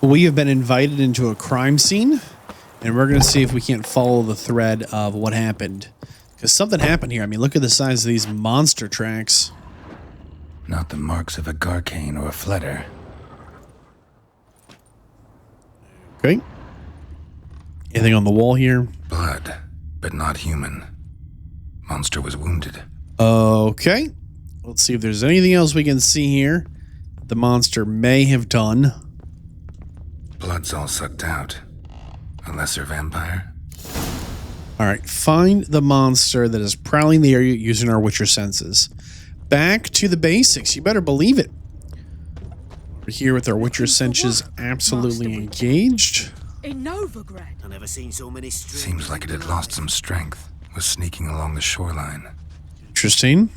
We have been invited into a crime scene, and we're going to see if we can't follow the thread of what happened. Because something happened here. I mean, look at the size of these monster tracks. Not the marks of a garcane or a fletter. Okay. Anything on the wall here? Blood, but not human. Monster was wounded. Okay. Let's see if there's anything else we can see here the monster may have done. Blood's all sucked out. A lesser vampire? All right. Find the monster that is prowling the area using our Witcher senses. Back to the basics. You better believe it. We're here with our Witcher senses absolutely engaged. In Novigrad. I've never seen so many strings. Seems like it had lost some strength. Was sneaking along the shoreline. Interesting.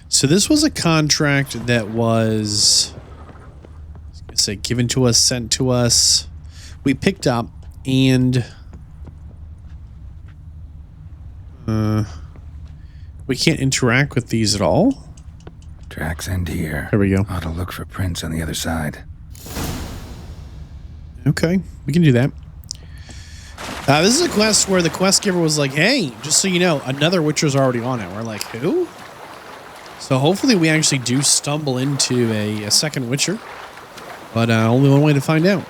So this was a contract that was, say, given to us, sent to us. We picked up, and we can't interact with these at all. Tracks end here. There we go. Ought to look for prints on the other side. Okay, we can do that. This is a quest where the quest giver was like, hey, just so you know, another Witcher's already on it. We're like, who? So hopefully we actually do stumble into a second Witcher. But only one way to find out.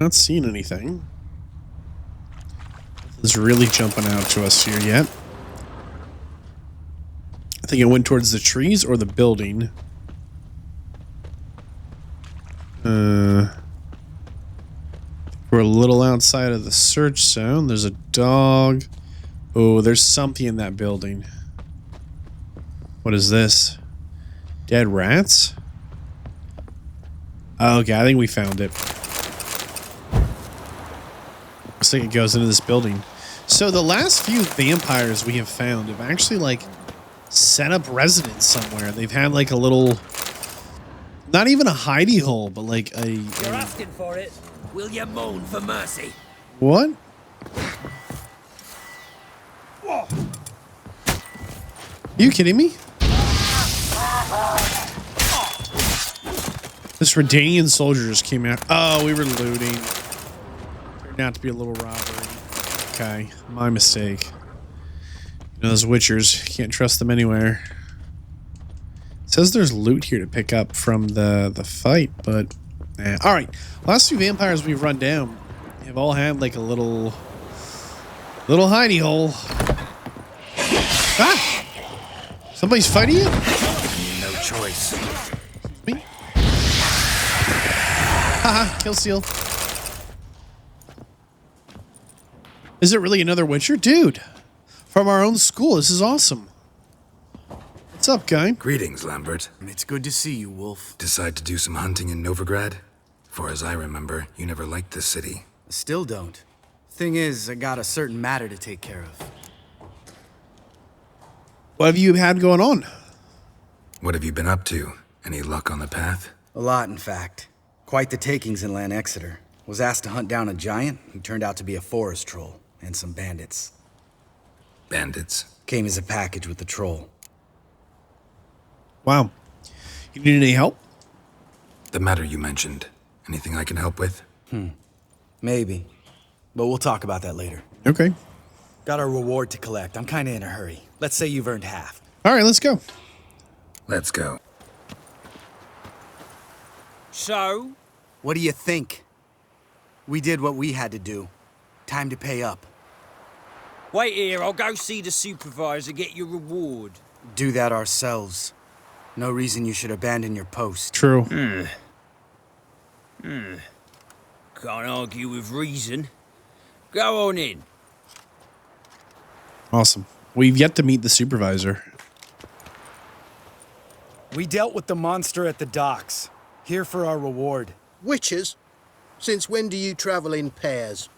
Not seeing anything. Nothing's really jumping out to us here yet. I think it went towards the trees or the building. We're a little outside of the search zone. There's a dog. Oh, there's something in that building. What is this? Dead rats? Okay, I think we found it. Looks like it goes into this building. So the last few vampires we have found have actually, like, set up residence somewhere. They've had, like, a little... Not even a hidey hole, but, like, a... You're asking for it. Will you moan for mercy? What? You kidding me? This Redanian soldier just came out. Oh, we were looting. Turned out to be a little robbery. Okay, my mistake. You know, those Witchers, can't trust them anywhere. It says there's loot here to pick up from the fight, but all right. Last few vampires we've run down have all had like a little hidey hole. Ah! Somebody's fighting you? No choice. Me? Haha, kill seal. Is it really another Witcher? Dude, from our own school. This is awesome. What's up, guy? Greetings, Lambert. It's good to see you, Wolf. Decide to do some hunting in Novigrad? For as I remember, you never liked this city. Still don't. Thing is, I got a certain matter to take care of. What have you had going on? What have you been up to? Any luck on the path? A lot, in fact. Quite the takings in Lan Exeter. Was asked to hunt down a giant who turned out to be a forest troll, and some bandits. Bandits? Came as a package with the troll. Wow. You need any help? The matter you mentioned. Anything I can help with? Maybe. But we'll talk about that later. Okay. Got a reward to collect. I'm kinda in a hurry. Let's say you've earned half. All right, let's go. Let's go. So? What do you think? We did what we had to do. Time to pay up. Wait here, I'll go see the supervisor, get your reward. Do that ourselves. No reason you should abandon your post. True. Can't argue with reason. Go on in. Awesome. We've yet to meet the supervisor. We dealt with the monster at the docks. Here for our reward. Witches? Since when do you travel in pairs?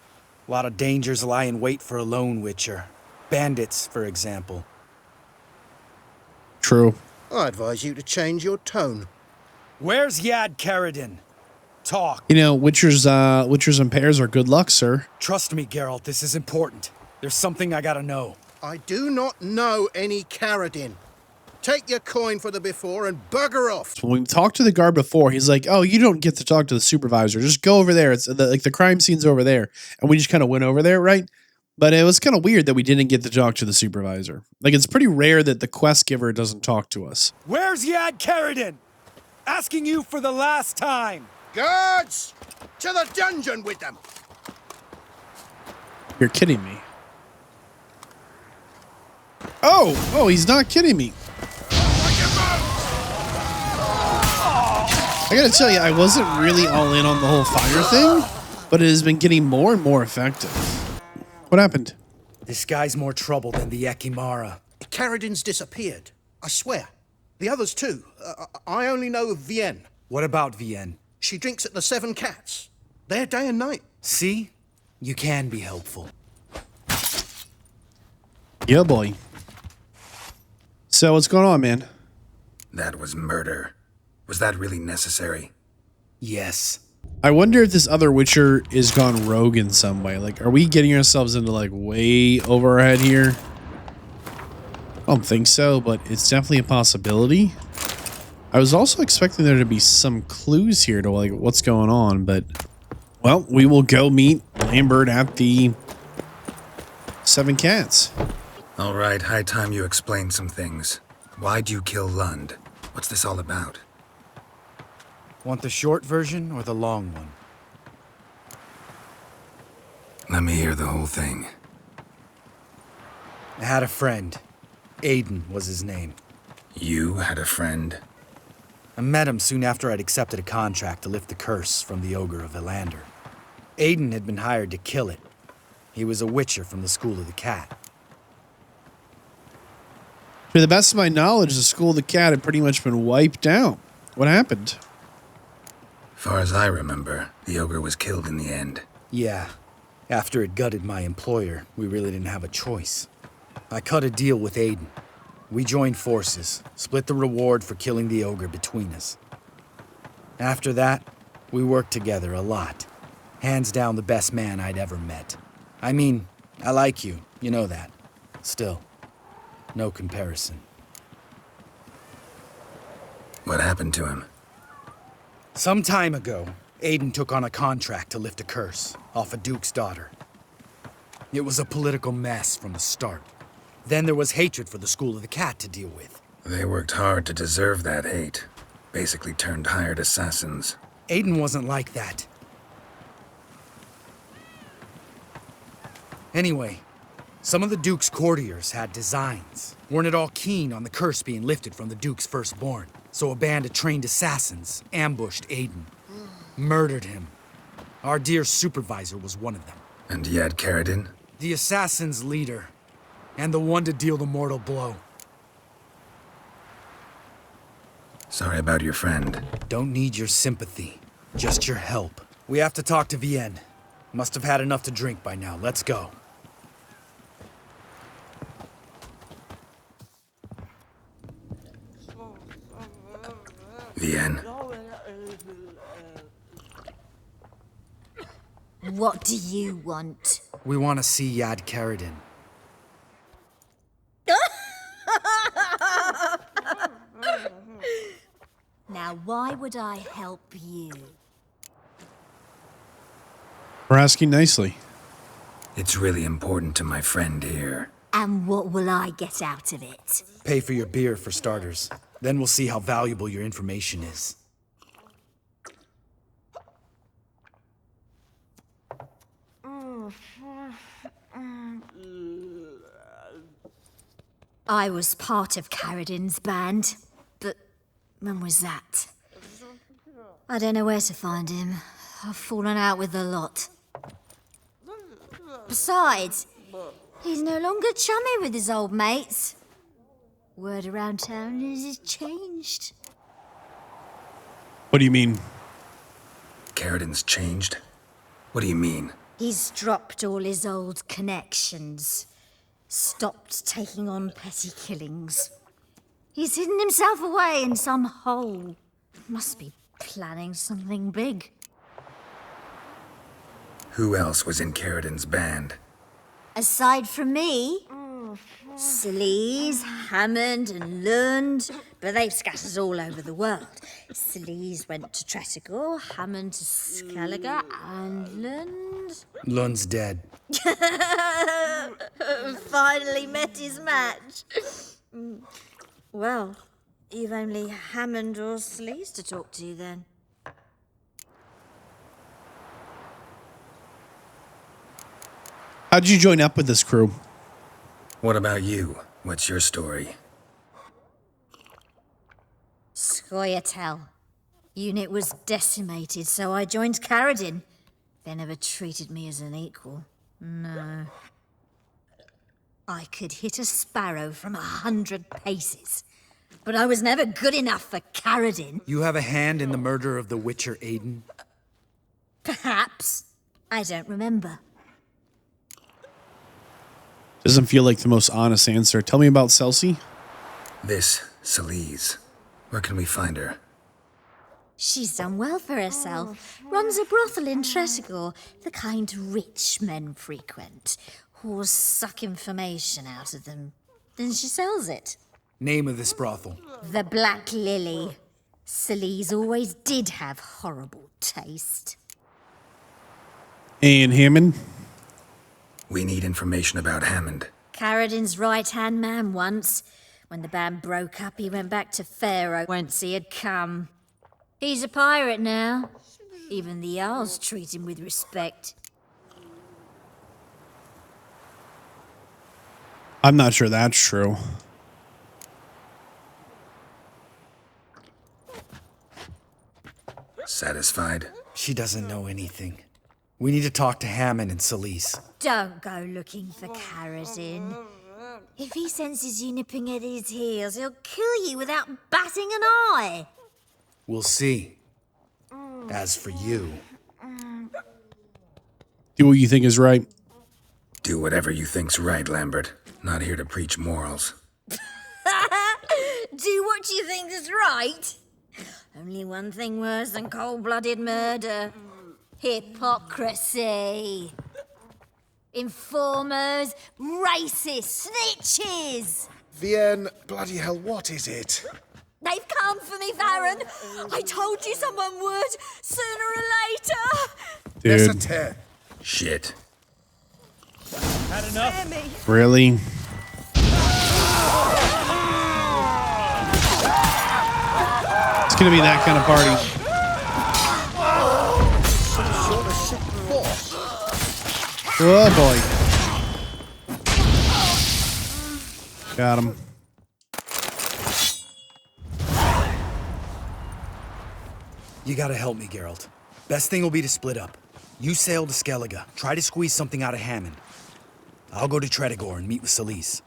A lot of dangers lie in wait for a lone Witcher. Bandits, for example. True. I advise you to change your tone. Where's Yad Carradine? Talk. You know, Witchers and pairs are good luck, sir. Trust me, Geralt, this is important. There's something I gotta know. I do not know any Carradine. Take your coin for the before and bugger off. So when we talked to the guard before, he's like, "Oh, you don't get to talk to the supervisor. Just go over there. It's like the crime scene's over there." And we just kind of went over there, right? But it was kind of weird that we didn't get to talk to the supervisor. Like, it's pretty rare that the quest giver doesn't talk to us. Where's Yad Carradine? Asking you for the last time. Guards! To the dungeon with them! You're kidding me. Oh, he's not kidding me. I gotta tell you, I wasn't really all in on the whole fire thing, but it has been getting more and more effective. What happened? This guy's more trouble than the Ekimara. Carradine's disappeared. I swear. The others too. I only know of Vienne. What about Vienne? She drinks at the Seven Cats. There day and night. See? You can be helpful. Yeah, boy. So what's going on, man? That was murder. Was that really necessary? Yes. I wonder if this other Witcher is gone rogue in some way. Like, are we getting ourselves into, like, way over our head here? I don't think so, but it's definitely a possibility. I was also expecting there to be some clues here to, like, what's going on, but... Well, we will go meet Lambert at the Seven Cats. All right, high time you explained some things. Why'd you kill Lund? What's this all about? Want the short version or the long one? Let me hear the whole thing. I had a friend. Aiden was his name. You had a friend? I met him soon after I'd accepted a contract to lift the curse from the Ogre of Elander. Aiden had been hired to kill it. He was a Witcher from the School of the Cat. To the best of my knowledge, the School of the Cat had pretty much been wiped out. What happened? Far as I remember, the ogre was killed in the end. Yeah. After it gutted my employer, we really didn't have a choice. I cut a deal with Aiden. We joined forces, split the reward for killing the ogre between us. After that, we worked together a lot. Hands down the best man I'd ever met. I mean, I like you, you know that. Still, no comparison. What happened to him? Some time ago, Aiden took on a contract to lift a curse off a duke's daughter. It was a political mess from the start. Then there was hatred for the School of the Cat to deal with. They worked hard to deserve that hate. Basically turned hired assassins. Aiden wasn't like that. Anyway, some of the Duke's courtiers had designs. Weren't at all keen on the curse being lifted from the Duke's firstborn. So a band of trained assassins ambushed Aiden. Murdered him. Our dear Supervisor was one of them. And Yad Carradine? The assassin's leader. And the one to deal the mortal blow. Sorry about your friend. Don't need your sympathy. Just your help. We have to talk to Vienne. Must have had enough to drink by now. Let's go. Vienne. What do you want? We want to see Yad Carradine. Now, why would I help you? We're asking nicely. It's really important to my friend here. And what will I get out of it? Pay for your beer, for starters. Then we'll see how valuable your information is. I was part of Carradine's band, but when was that? I don't know where to find him. I've fallen out with the lot. Besides, he's no longer chummy with his old mates. Word around town is he's changed. What do you mean? Carradine's changed? What do you mean? He's dropped all his old connections. Stopped taking on petty killings. He's hidden himself away in some hole. Must be planning something big. Who else was in Carradine's band? Aside from me, Skellige, Hammond and Lund, but they've scattered all over the world. Skellige went to Tretogor, Hammond to Skellige, and Lund... Lund's dead. Finally met his match. Well, you've only Hammond or Skellige to talk to then. How'd you join up with this crew? What about you? What's your story? Scoia'tael. Unit was decimated, so I joined Caradin. They never treated me as an equal. No. I could hit a sparrow from 100 paces, but I was never good enough for Caradin. You have a hand in the murder of the Witcher Aiden? Perhaps. I don't remember. Doesn't feel like the most honest answer. Tell me about Celsi. This, Skellige. Where can we find her? She's done well for herself. Runs a brothel in Tretogor, the kind rich men frequent. Whores suck information out of them. Then she sells it. Name of this brothel? The Black Lily. Skellige always did have horrible taste. And Hammond. We need information about Hammond. Caradin's right-hand man once. When the band broke up, he went back to Pharaoh whence he had come. He's a pirate now. Even the Jarls treat him with respect. I'm not sure that's true. Satisfied? She doesn't know anything. We need to talk to Hammond and Skellige. Don't go looking for Caradin. If he senses you nipping at his heels, he'll kill you without batting an eye. We'll see. As for you... Do what you think is right. Do whatever you think's right, Lambert. Not here to preach morals. Do what you think is right. Only one thing worse than cold-blooded murder. Hypocrisy. Informers, racists, snitches. Vienne, bloody hell, what is it? They've come for me, Varren. I told you someone would, sooner or later. Dude, Necessaire. Shit. Had enough? really? It's gonna be that kind of party. Oh boy. Got him. You gotta help me, Geralt. Best thing will be to split up. You sail to Skellige. Try to squeeze something out of Hammond. I'll go to Tretogor and meet with Skellige.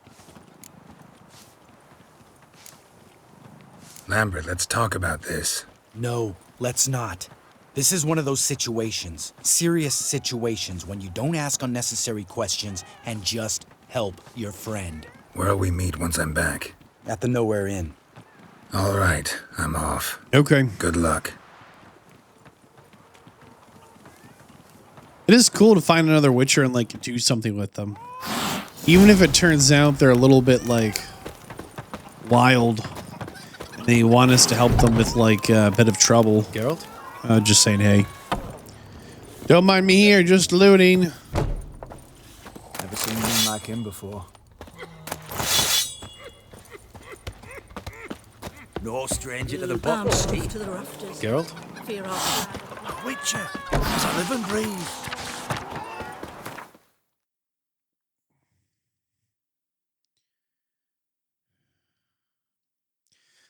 Lambert, let's talk about this. No, let's not. This is one of those situations, serious situations, when you don't ask unnecessary questions and just help your friend. Where'll we meet once I'm back? At the Nowhere Inn. All right, I'm off. Okay. Good luck. It is cool to find another Witcher and like do something with them. Even if it turns out they're a little bit like wild. And they want us to help them with like a bit of trouble. Geralt? Just saying, hey. Don't mind me here, just looting. Never seen anything like him before. No stranger to the box, Steve. To the rafters. Geralt? Fear of Witcher, as I live and breathe.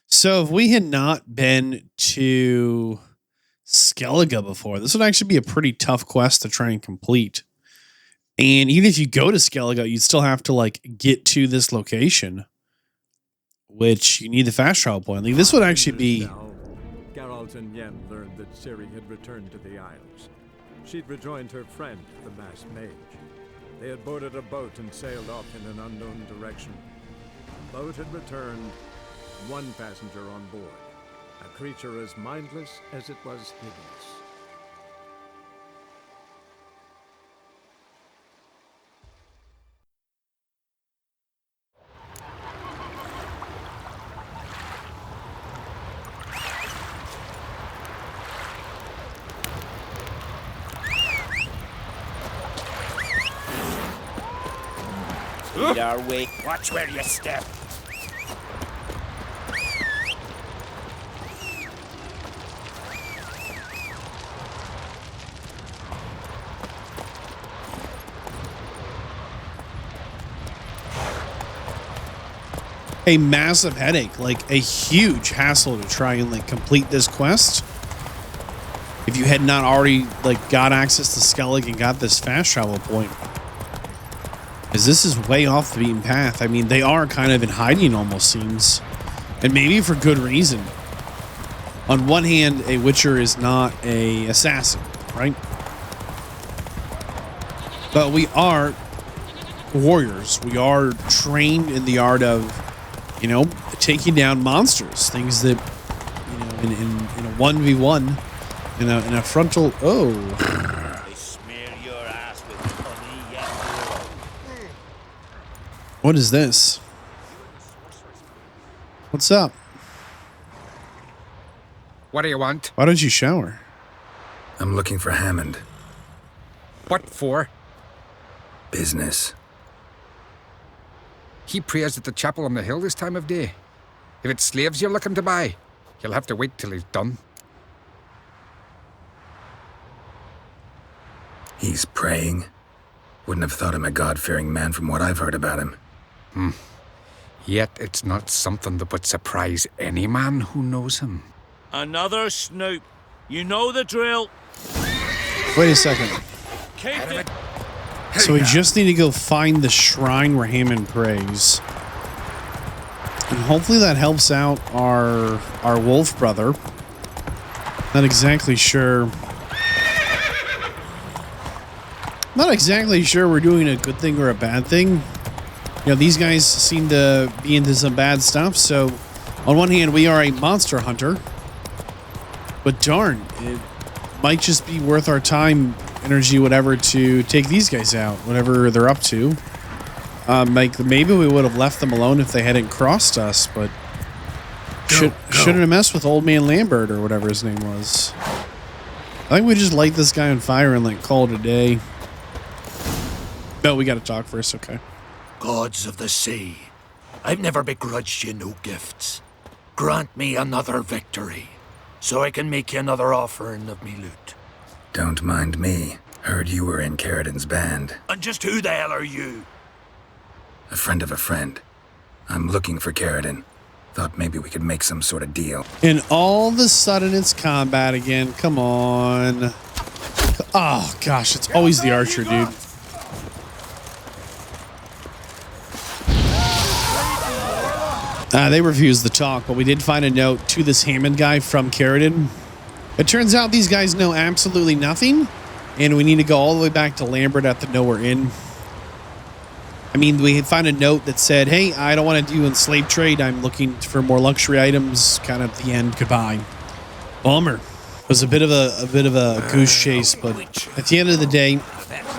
So if we had not been to Skellige before, this would actually be a pretty tough quest to try and complete. And even if you go to Skellige, you'd still have to like get to this location, which you need the fast travel point. Like, this would actually be... Geralt and Vienne learned that Ciri had returned to the Isles. She'd rejoined her friend, the masked mage. They had boarded a boat and sailed off in an unknown direction. The boat had returned, one passenger on board, a creature as mindless as it was hideous. find our way. Watch where you step. A massive headache, like a huge hassle to try and like complete this quest. If you had not already like got access to Skellige and got this fast travel point, because this is way off the beaten path. I mean, they are kind of in hiding, almost seems, and maybe for good reason. On one hand, a Witcher is not a assassin, right? But we are warriors. We are trained in the art of, you know, taking down monsters, things that, you know, in a 1v1, in a frontal. Oh, They smear your ass with honey, yet. what is this? What's up? What do you want? Why don't you shower? I'm looking for Hammond. What for? Business. He prays at the chapel on the hill this time of day. If it's slaves you're looking to buy, you'll have to wait till he's done. He's praying. Wouldn't have thought him a God-fearing man from what I've heard about him. Yet it's not something that would surprise any man who knows him. Another snoop. You know the drill. Wait a second. Keep it. So we just need to go find the shrine where Hammond prays. And hopefully that helps out our wolf brother. Not exactly sure. Not exactly sure we're doing a good thing or a bad thing. You know, these guys seem to be into some bad stuff. So on one hand, we are a monster hunter. But darn, it might just be worth our time, energy, whatever, to take these guys out, whatever they're up to. Like maybe we would have left them alone if they hadn't crossed us, but shouldn't have messed with old man Lambert or whatever his name was. I think we just light this guy on fire and like call it a day. No, we got to talk first. Okay. Gods of the sea, I've never begrudged you no gifts. Grant me another victory, so I can make you another offering of me loot. Don't mind me. Heard you were in Carradin's band. And just who the hell are you? A friend of a friend. I'm looking for Carradin. Thought maybe we could make some sort of deal. And all of a sudden it's combat again. Come on. Oh, gosh. It's always the archer, dude. They refused the talk, but we did find a note to this Hammond guy from Carradin. It turns out these guys know absolutely nothing, and we need to go all the way back to Lambert at the Nowhere Inn. I mean, we found a note that said, hey, I don't want to do in slave trade. I'm looking for more luxury items. Kind of the end. Goodbye. Bummer. It was a bit of a goose chase, but at the end of the day,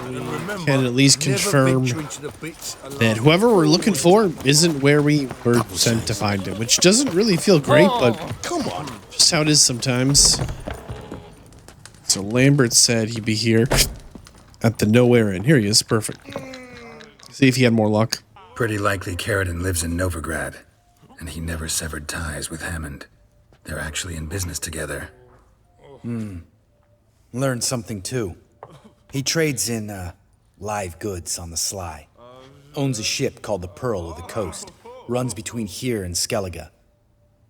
we can at least confirm that whoever we're looking for isn't where we were sent to find him, which doesn't really feel great, but come on, just how it is sometimes. So Lambert said he'd be here at the Nowhere Inn. Here he is. Perfect. See if he had more luck. Pretty likely Carradin lives in Novigrad, and he never severed ties with Hammond. They're actually in business together. Learned something too. He trades in live goods on the sly. Owns a ship called the Pearl of the Coast. Runs between here and Skellige.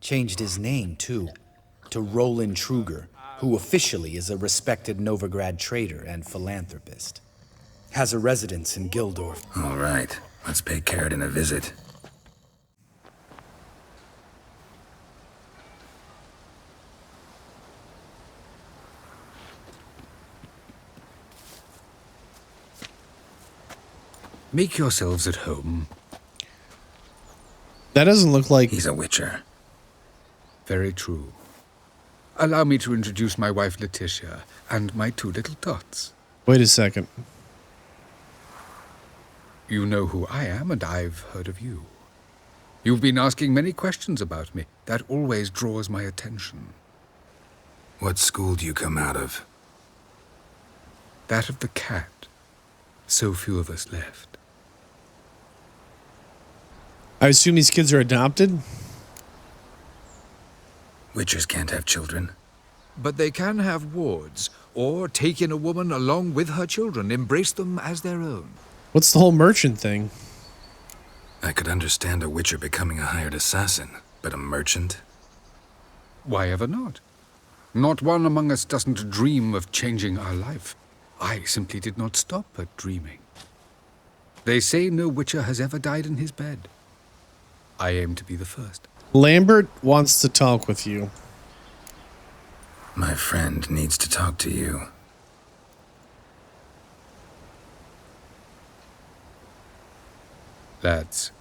Changed his name too, to Roland Truger, who officially is a respected Novigrad trader and philanthropist. Has a residence in Gildorf. All right, let's pay Carradin a visit. Make yourselves at home. That doesn't look like... He's a witcher. Very true. Allow me to introduce my wife Letitia and my two little tots. Wait a second. You know who I am, and I've heard of you. You've been asking many questions about me. That always draws my attention. What school do you come out of? That of the cat. So few of us left. I assume these kids are adopted? Witchers can't have children. But they can have wards, or take in a woman along with her children, embrace them as their own. What's the whole merchant thing? I could understand a Witcher becoming a hired assassin, but a merchant? Why ever not? Not one among us doesn't dream of changing our life. I simply did not stop at dreaming. They say no Witcher has ever died in his bed. I aim to be the first. Lambert wants to talk with you. My friend needs to talk to you. Lads,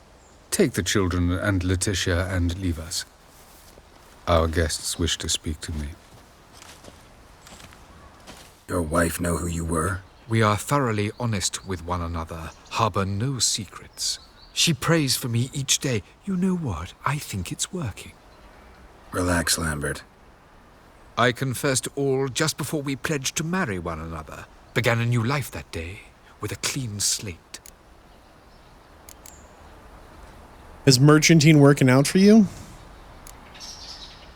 take the children and Letitia and leave us. Our guests wish to speak to me. Your wife know who you were? We are thoroughly honest with one another, harbor no secrets. She prays for me each day. You know what? I think it's working. Relax, Lambert. I confessed all just before we pledged to marry one another. Began a new life that day, with a clean slate. Is merchanting working out for you?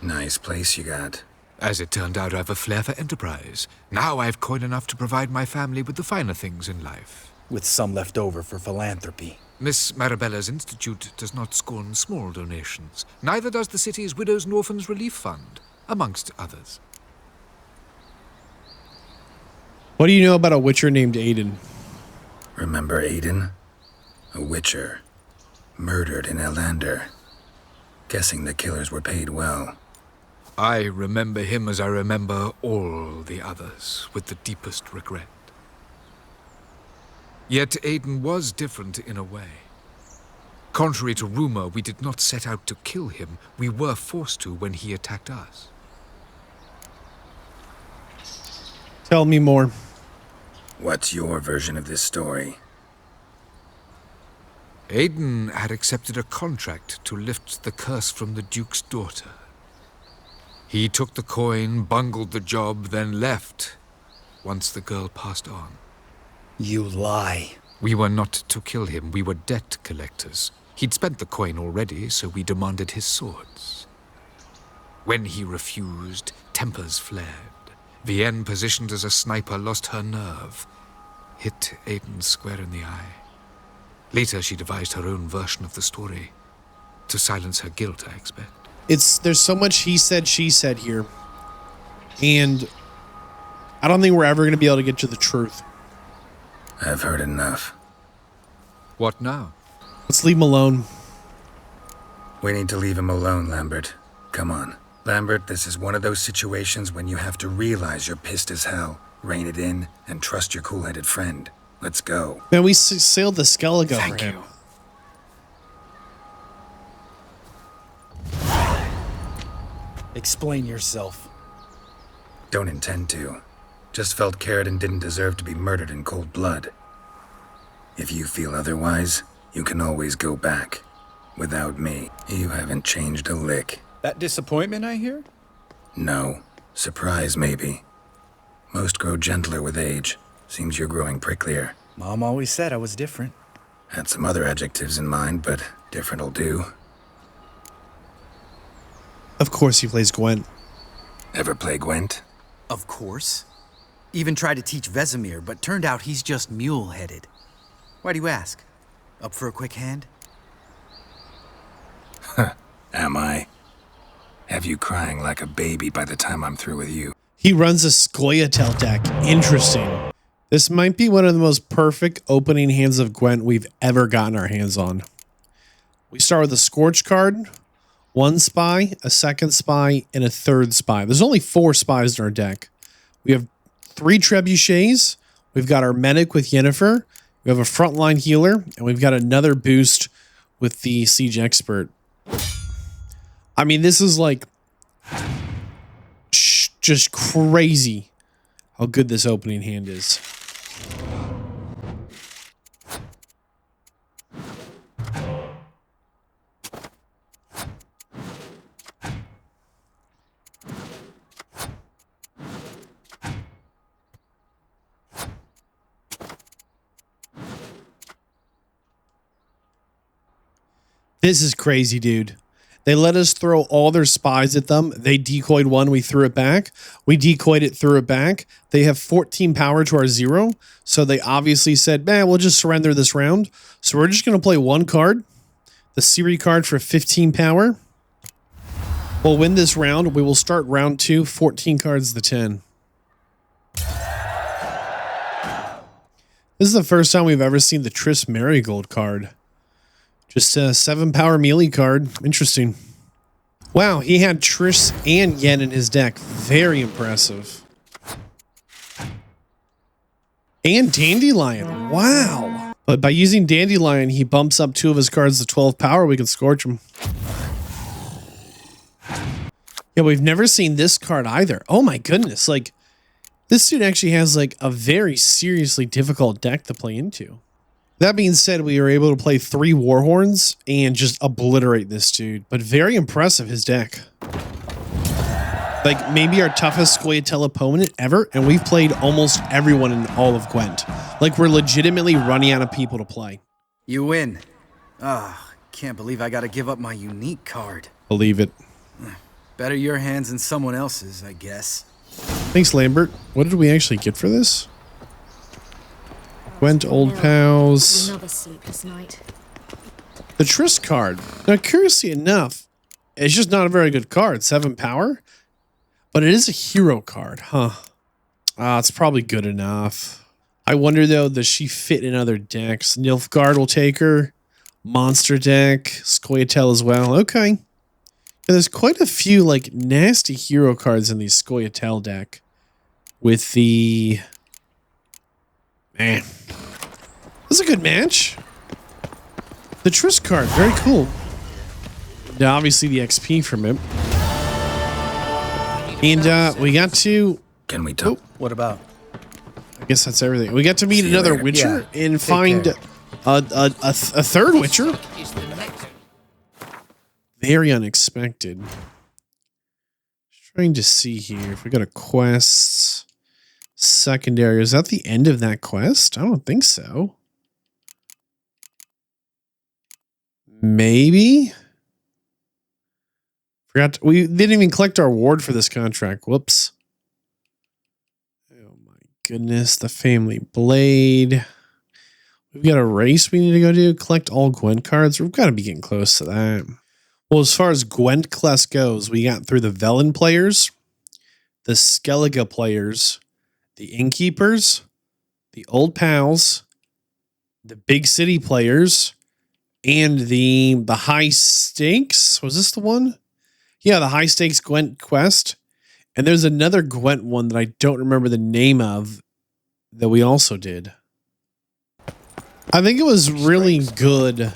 Nice place you got. As it turned out, I have a flair for enterprise. Now I have coin enough to provide my family with the finer things in life. With some left over for philanthropy. Miss Marabella's institute does not scorn small donations. Neither does the city's Widows and Orphans Relief Fund, amongst others. What do you know about a Witcher named Aiden? Remember Aiden? A Witcher. Murdered in Elander. Guessing the killers were paid well. I remember him as I remember all the others, with the deepest regret. Yet Aiden was different in a way. Contrary to rumor, we did not set out to kill him. We were forced to when he attacked us. Tell me more. What's your version of this story? Aiden had accepted a contract to lift the curse from the Duke's daughter. He took the coin, bungled the job, then left, once the girl passed on. You lie. We were not to kill him, we were debt collectors. He'd spent the coin already, so we demanded his swords. When he refused, tempers flared. Vienne, positioned as a sniper, lost her nerve. Hit Aiden square in the eye. Later, she devised her own version of the story. To silence her guilt, I expect. There's so much he said, she said here. And I don't think we're ever going to be able to get to the truth. I've heard enough. What now? Let's leave him alone. We need to leave him alone, Lambert. Come on. Lambert, this is one of those situations when you have to realize you're pissed as hell, rein it in, and trust your cool-headed friend. Let's go. Man, we sailed the Skellige for him. You. Explain yourself. Don't intend to. Just felt Carradine didn't deserve to be murdered in cold blood. If you feel otherwise, you can always go back. Without me, you haven't changed a lick. That disappointment I hear? No. Surprise, maybe. Most grow gentler with age. Seems you're growing pricklier. Mom always said I was different. Had some other adjectives in mind, but different'll do. Of course he plays Gwent. Ever play Gwent? Of course. Even tried to teach Vesemir, but turned out he's just mule-headed. Why do you ask? Up for a quick hand? Am I? Have you crying like a baby by the time I'm through with you? He runs a Skellige deck. Interesting. This might be one of the most perfect opening hands of Gwent we've ever gotten our hands on. We start with a Scorch card, one spy, a second spy, and a third spy. There's only 4 spies in our deck. We have 3 trebuchets. We've got our medic with Yennefer. We have a frontline healer, and we've got another boost with the siege expert. I mean, this is like just crazy how good this opening hand is. This is crazy, dude. They let us throw all their spies at them. They decoyed one. We threw it back. We decoyed it, threw it back. They have 14 power to our 0. So they obviously said, man, we'll just surrender this round. So we're just going to play one card. The Siri card for 15 power. We'll win this round. We will start round 2. 14 cards to 10. This is the first time we've ever seen the Triss Marigold card. Just a 7 power melee card. Interesting. Wow, he had Triss and Yen in his deck. Very impressive. And Dandelion. Wow. But by using Dandelion, he bumps up 2 of his cards to 12 power. We can scorch him. Yeah, we've never seen this card either. Oh my goodness. Like, this dude actually has like a very seriously difficult deck to play into. That being said, we were able to play 3 Warhorns and just obliterate this dude. But very impressive, his deck. Like, maybe our toughest Skellige opponent ever, and we've played almost everyone in all of Gwent. Like, we're legitimately running out of people to play. You win. Ah, can't believe I gotta give up my unique card. Believe it. Better your hands than someone else's, I guess. Thanks, Lambert. What did we actually get for this? Gwent Old Pals. Another sleepless night. The Triss card. Now, curiously enough, it's just not a very good card. 7 power. But it is a hero card, huh? It's probably good enough. I wonder, though, does she fit in other decks? Nilfgaard will take her. Monster deck. Skellige as well. Okay. And there's quite a few, like, nasty hero cards in the Skellige deck. With the... Man. This is a good match. The Triss card, very cool. Now, obviously, the XP from it. And we got to... Can we talk? Oh, What about? I guess that's everything. We got to meet See you another later. Witcher Yeah, and take find care. a third Witcher. Very unexpected. Trying to see here if we got a quest. Secondary. Is that the end of that quest? I don't think so. Maybe? Forgot. We didn't even collect our reward for this contract. Whoops. Oh my goodness. The Family Blade. We've got a race we need to go do. Collect all Gwent cards. We've got to be getting close to that. Well, as far as Gwent class goes, we got through the Velen players, the Skellige players, the Innkeepers, the Old Pals, the Big City players, and the High Stakes. Was this the one? Yeah, the High Stakes Gwent quest. And there's another Gwent one that I don't remember the name of that we also did. I think it was really good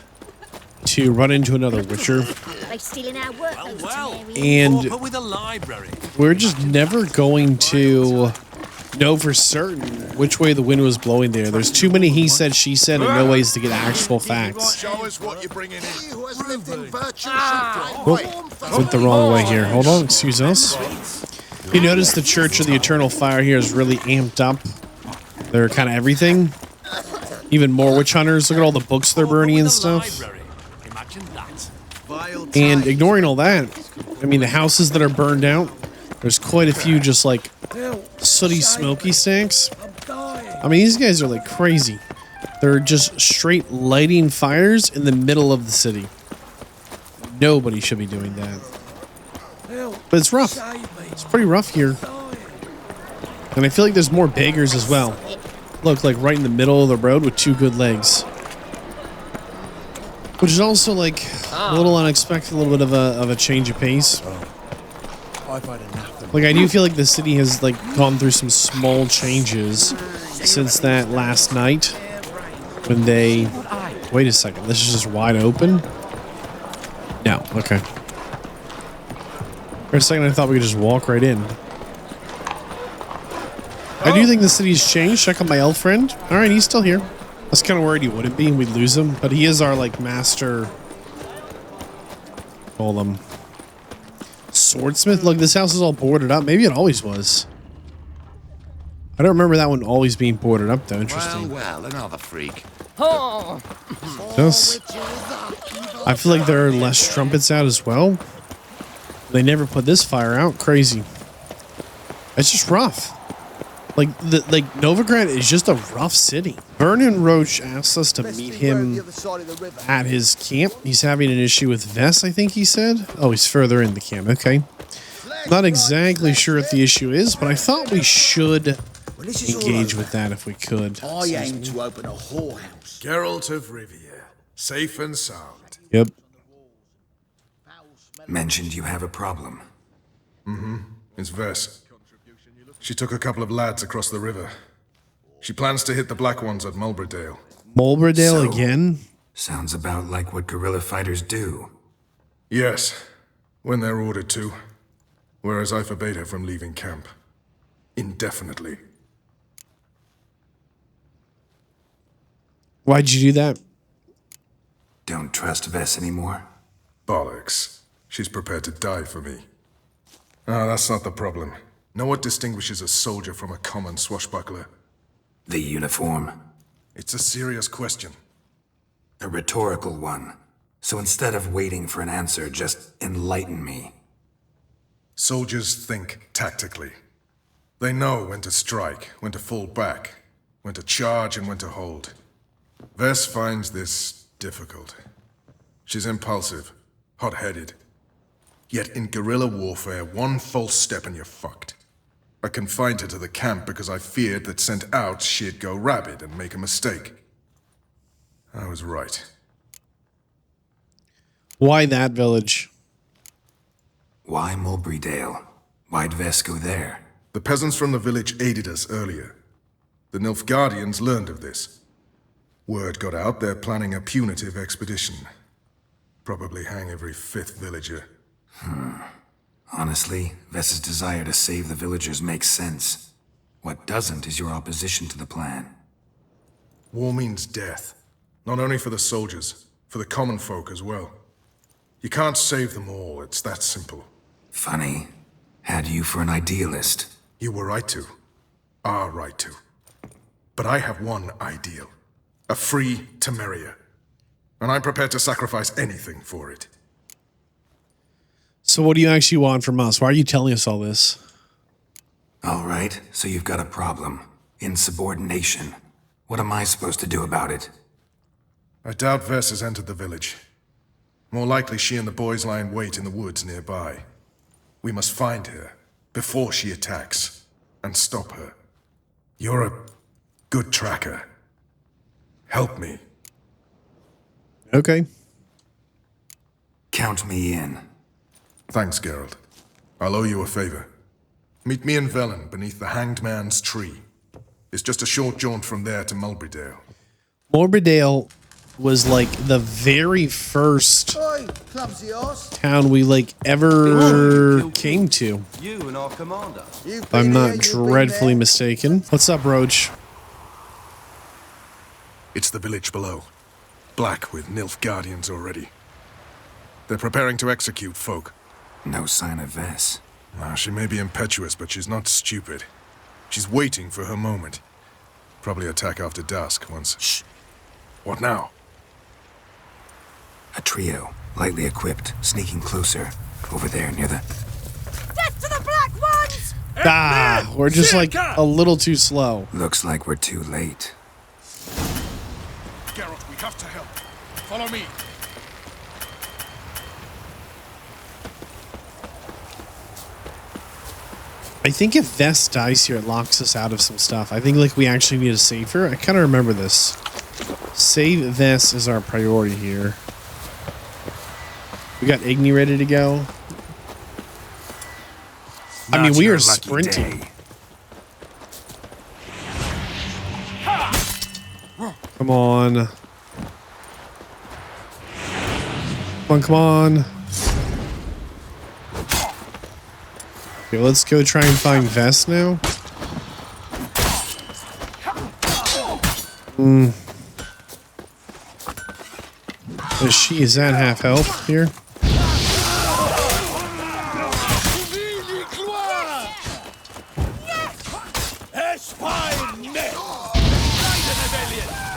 to run into another Witcher. They stealing our work, those Tenerians. And with a library. we're just never going to know for certain which way the wind was blowing there. There's too many he said, she said, and no ways to get actual facts. Show us what you're bringing in. He who has lived in virtue Went the wrong way here. Hold on, excuse us. You notice the Church of the Eternal Fire here is really amped up. They're kind of everything. Even more witch hunters. Look at all the books they're burning and stuff. Imagine that. And ignoring all that, I mean, the houses that are burned out, there's quite a few just like sooty, smoky stacks. I mean, these guys are like crazy. They're just straight lighting fires in the middle of the city. Nobody should be doing that. But it's rough. It's pretty rough here. And I feel like there's more beggars as well. Look, like right in the middle of the road with 2 good legs. Which is also like a little unexpected, a little bit of a change of pace. Like, I do feel like the city has like gone through some small changes since that last night when they... Wait a second, this is just wide open? No, okay. For a second I thought we could just walk right in. I do think the city's changed. Check out my elf friend. Alright, he's still here. I was kind of worried he wouldn't be and we'd lose him, but he is our like master... Call them... Swordsmith? Look, this house is all boarded up. Maybe it always was. I don't remember that one always being boarded up, though. Interesting. Well, another freak. Yes. I feel like there are less trumpets out as well. They never put this fire out. Crazy. It's just rough. Like Novigrad is just a rough city. Vernon Roach asked us to meet him at his camp. He's having an issue with Vess, I think he said. Oh, he's further in the camp. Okay. Not exactly sure what the issue is, but I thought we should engage with that if we could. I aim to open a whorehouse. Geralt of Rivia, safe and sound. Yep. Mentioned you have a problem. Mm-hmm. It's Vess. She took a couple of lads across the river. She plans to hit the Black Ones at Mulberdale. Mulberdale again? Sounds about like what guerrilla fighters do. Yes, when they're ordered to. Whereas I forbade her from leaving camp. Indefinitely. Why'd you do that? Don't trust Vess anymore? Bollocks. She's prepared to die for me. Ah, that's not the problem. Know what distinguishes a soldier from a common swashbuckler? The uniform. It's a serious question. A rhetorical one. So instead of waiting for an answer, just enlighten me. Soldiers think tactically. They know when to strike, when to fall back, when to charge and when to hold. Vess finds this difficult. She's impulsive, hot-headed. Yet in guerrilla warfare, one false step and you're fucked. I confined her to the camp because I feared that sent out she'd go rabid and make a mistake. I was right. Why that village? Why Mulberdale? Why'd Vess go there? The peasants from the village aided us earlier. The Nilfgaardians learned of this. Word got out they're planning a punitive expedition. Probably hang every 5th villager. Honestly, Vess's desire to save the villagers makes sense. What doesn't is your opposition to the plan. War means death. Not only for the soldiers, for the common folk as well. You can't save them all, it's that simple. Funny. Had you for an idealist. You were right to. Are right to. But I have one ideal. A free Temeria. And I'm prepared to sacrifice anything for it. So what do you actually want from us? Why are you telling us all this? All right, so you've got a problem. Insubordination. What am I supposed to do about it? I doubt Vess has entered the village. More likely she and the boys lie in wait in the woods nearby. We must find her before she attacks and stop her. You're a good tracker. Help me. Okay. Count me in. Thanks, Geralt. I'll owe you a favor. Meet me in Velen beneath the Hanged Man's tree. It's just a short jaunt from there to Mulberdale. Mulberdale was like the very first town we like ever came to. You and our commander. If I'm not dreadfully mistaken. What's up, Roach? It's the village below. Black with Nilfgaardians already. They're preparing to execute folk. No sign of Vess. She may be impetuous, but she's not stupid. She's waiting for her moment. Probably attack after dusk once... Shh! What now? A trio, lightly equipped, sneaking closer. Over there, near the... Death to the Black Ones! Ah, we're just like a little too slow. Looks like we're too late. Geralt, we have to help. Follow me. I think if Vess dies here, it locks us out of some stuff. I think like we actually need to save her. I kind of remember this. Save Vess is our priority here. We got Igni ready to go. I mean, we are sprinting. Come on. Come on, come on. Okay, let's go try and find Vess now. She is at half health here.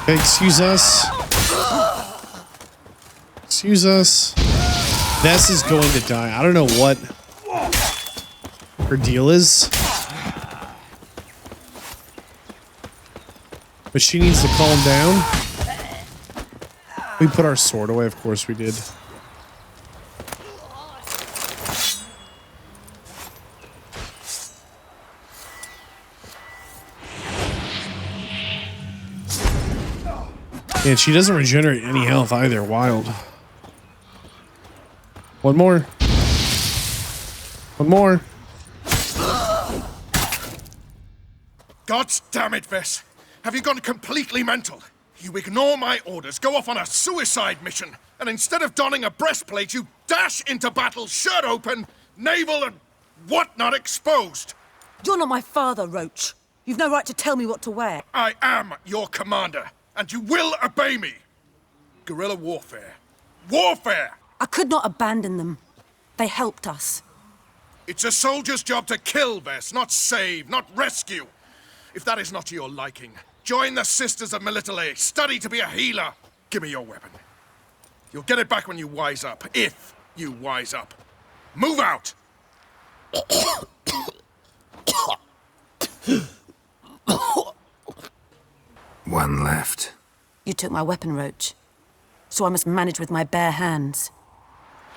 Okay, excuse us. Excuse us. Vess is going to die. I don't know what her deal is. But she needs to calm down. We put our sword away, of course we did. And she doesn't regenerate any health either. Wild. One more. One more. God damn it, Vess. Have you gone completely mental? You ignore my orders, go off on a suicide mission, and instead of donning a breastplate, you dash into battle, shirt open, navel and whatnot exposed. You're not my father, Roach. You've no right to tell me what to wear. I am your commander, and you will obey me. Guerrilla warfare. Warfare! I could not abandon them. They helped us. It's a soldier's job to kill, Vess, not save, not rescue. If that is not to your liking, join the Sisters of Melitele. Study to be a healer. Give me your weapon. You'll get it back when you wise up, if you wise up. Move out! One left. You took my weapon, Roach. So I must manage with my bare hands.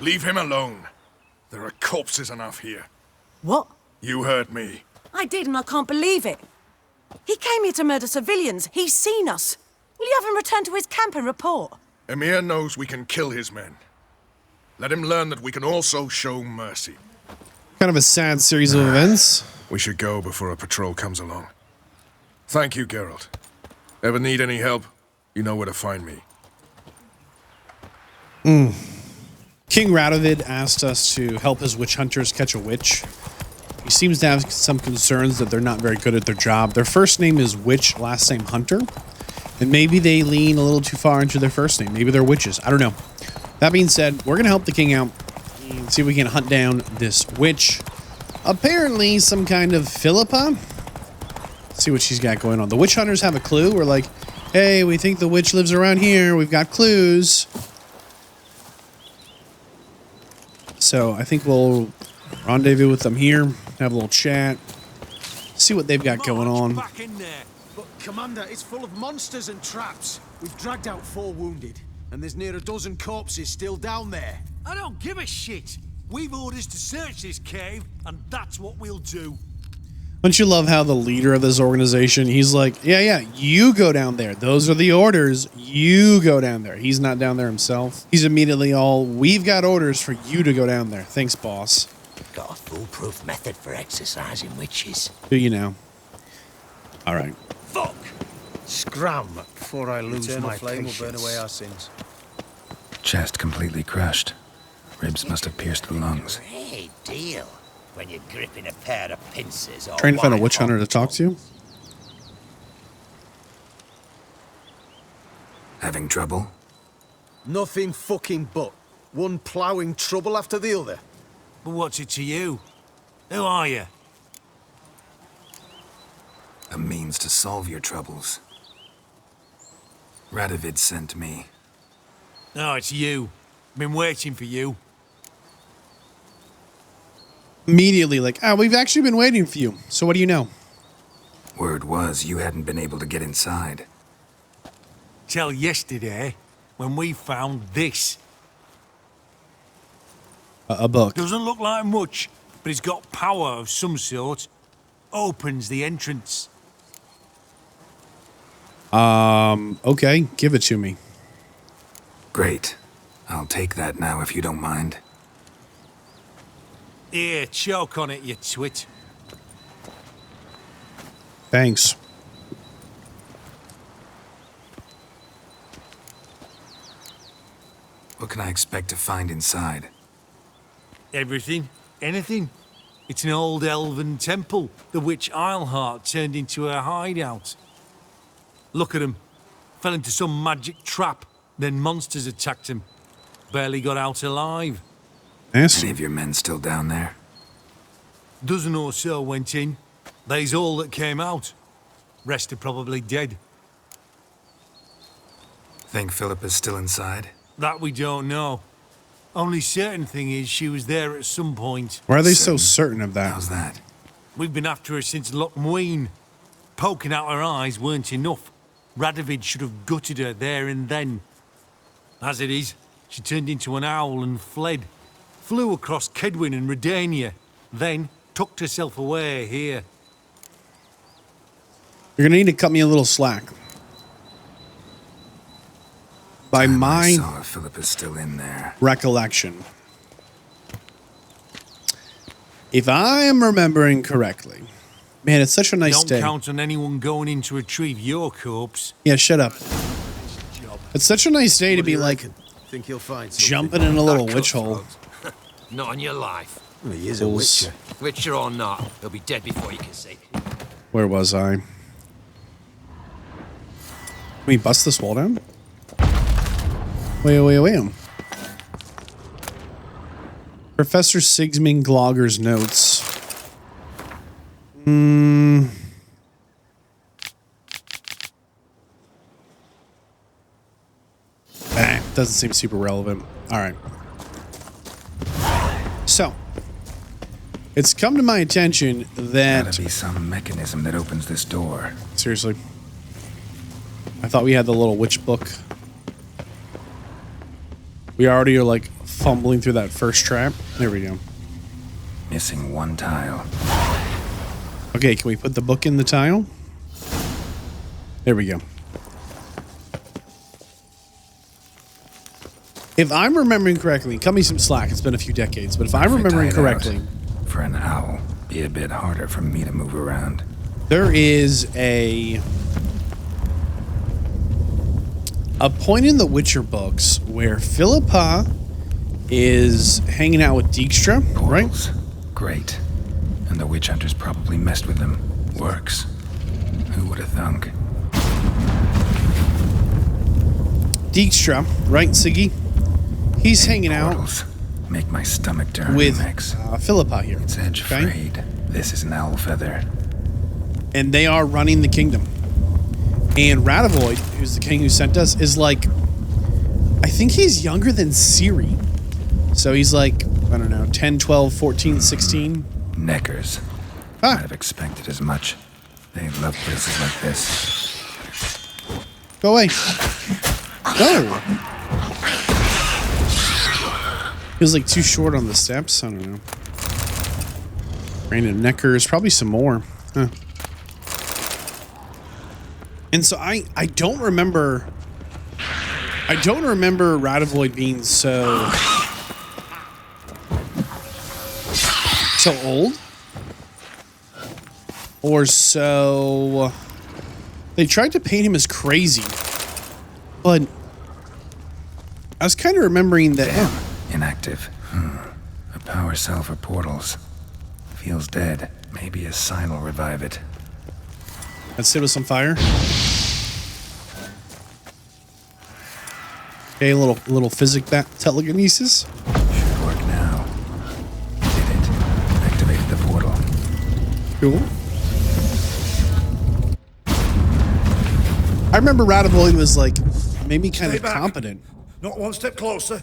Leave him alone. There are corpses enough here. What? You heard me. I did, and I can't believe it. He came here to murder civilians. He's seen us. Will you have him return to his camp and report? Emir knows we can kill his men. Let him learn that we can also show mercy. Kind of a sad series of events. We should go before a patrol comes along. Thank you, Geralt. Ever need any help, you know where to find me. King Radovid asked us to help his witch hunters catch a witch. He seems to have some concerns that they're not very good at their job. Their first name is Witch, last name Hunter. And maybe they lean a little too far into their first name. Maybe they're witches. I don't know. That being said, we're going to help the king out and see if we can hunt down this witch. Apparently some kind of Philippa. Let's see what she's got going on. The witch hunters have a clue. We're like, hey, we think the witch lives around here. We've got clues. So I think we'll rendezvous with them here, have a little chat, see what they've got going on. Back in there. But Commander, it's full of monsters and traps. We've dragged out 4 wounded, and there's near a dozen corpses still down there. I don't give a shit. We've orders to search this cave, and that's what we'll do. Don't you love how the leader of this organization, he's like, yeah, you go down there. Those are the orders. You go down there. He's not down there himself. He's immediately all, we've got orders for you to go down there. Thanks, boss. Got a foolproof method for exercising witches. Do you know? All right. Fuck! Scram before I lose Eternal my flame patience. will burn away our sins. Chest completely crushed. Ribs must have pierced the lungs. Great deal. When you're gripping a pair of pincers or Trying to find a witch hunter to talk to. Having trouble? Nothing fucking but. One ploughing trouble after the other. But what's it to you? Who are you? A means to solve your troubles. Radovid sent me. No, it's you. Been waiting for you. Immediately like, we've actually been waiting for you. So what do you know? Word was you hadn't been able to get inside. Till yesterday, when we found this. A book. Doesn't look like much, but it's got power of some sort. Opens the entrance. Okay, give it to me. Great. I'll take that now if you don't mind. Here, choke on it, you twit. Thanks. What can I expect to find inside? Everything. Anything. It's an old elven temple, the witch Isleheart turned into a hideout. Look at him. Fell into some magic trap, then monsters attacked him. Barely got out alive. Yes. Any of your men still down there? Dozen or so went in. They's all that came out. Rest are probably dead. Think Philip is still inside? That we don't know. Only certain thing is she was there at some point. Why are they so certain of that? How's that? We've been after her since Lochmuine. Poking out her eyes weren't enough. Radovid should have gutted her there and then. As it is, she turned into an owl and fled. Flew across Kedwin and Redania, then tucked herself away here. You're gonna need to cut me a little slack. By my saw if Philip is still in there. recollection, if I am remembering correctly, man, it's such a nice day. Don't count on anyone going in to retrieve your corpse. Yeah, shut up. It's such a nice day to be like Think you'll find jumping in a little witch hole. Not on your life. Well, he is a Bulls. witcher. Witcher or not, he'll be dead before you can see. Where was I? Can we bust this wall down? Wait. Professor Sigsmund Glogger's notes. Doesn't seem super relevant. All right. So, it's come to my attention that... Gotta be some mechanism that opens this door. Seriously. I thought we had the little witch book. We already are like fumbling through that first trap. There we go. Missing one tile. Okay, can we put the book in the tile? There we go. If I'm remembering correctly, cut me some slack, it's been a few decades, but if I'm remembering correctly... For an owl, be a bit harder for me to move around. There is a point in the Witcher books where Philippa is hanging out with Dijkstra, right? Great. And the witch hunters probably messed with them. Works. Who would have thunk? Dijkstra, right, Siggy? He's hanging out Make my stomach turn with Max. Philippa here. It's edge frayed. This is an owl feather. And they are running the kingdom. And Radovid, who's the king who sent us, is like, I think he's younger than Ciri. So he's like, I don't know, 10, 12, 14, 16. Neckers. I'd have expected as much. They love places like this. Go away. No. He was like too short on the steps. I don't know. Random neckers, probably some more. Huh. And so I don't remember Radovid being so old. Or so they tried to paint him as crazy. But I was kind of remembering that Inactive. A power cell for portals. Feels dead. Maybe a sign will revive it. Let's sit with some fire. Okay, a little physic telekinesis. Should work now. Did it. Activated the portal. Cool. I remember Radovid was like maybe kind of competent. Not one step closer.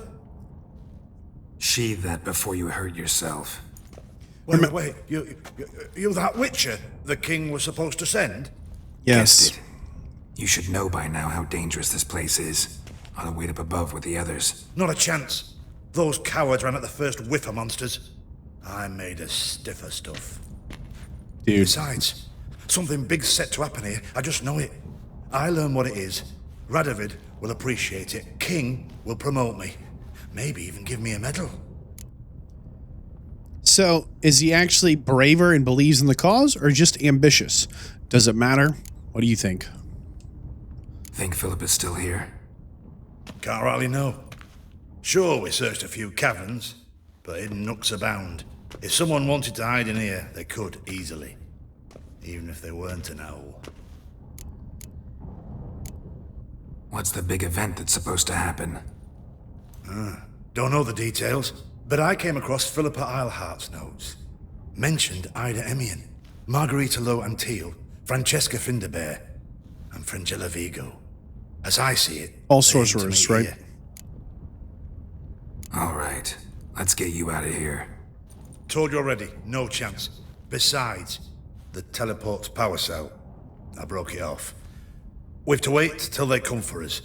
Sheathe that before you hurt yourself. Wait. You that Witcher the king was supposed to send? Yes. Guessed it. You should know by now how dangerous this place is. I'll wait up above with the others. Not a chance. Those cowards ran at the first whiff of monsters. I'm made of stiffer stuff. Dude. Besides, something big's set to happen here. I just know it. I learn what it is. Radovid will appreciate it. King will promote me. Maybe even give me a medal. So, is he actually braver and believes in the cause, or just ambitious? Does it matter? What do you think? Think Philip is still here? Can't rightly know. Sure, we searched a few caverns, but hidden nooks abound. If someone wanted to hide in here, they could easily. Even if they weren't an owl. What's the big event that's supposed to happen? Don't know the details, but I came across Philippa Eilhart's notes. Mentioned Ida Emian, Margarita Low Antille, Francesca Finderbear, and Frangella Vigo. As I see it, All they aim to sorcerers, meet right? here. All right, let's get you out of here. Told you already, no chance. Besides, the teleport's power cell. I broke it off. We have to wait till they come for us.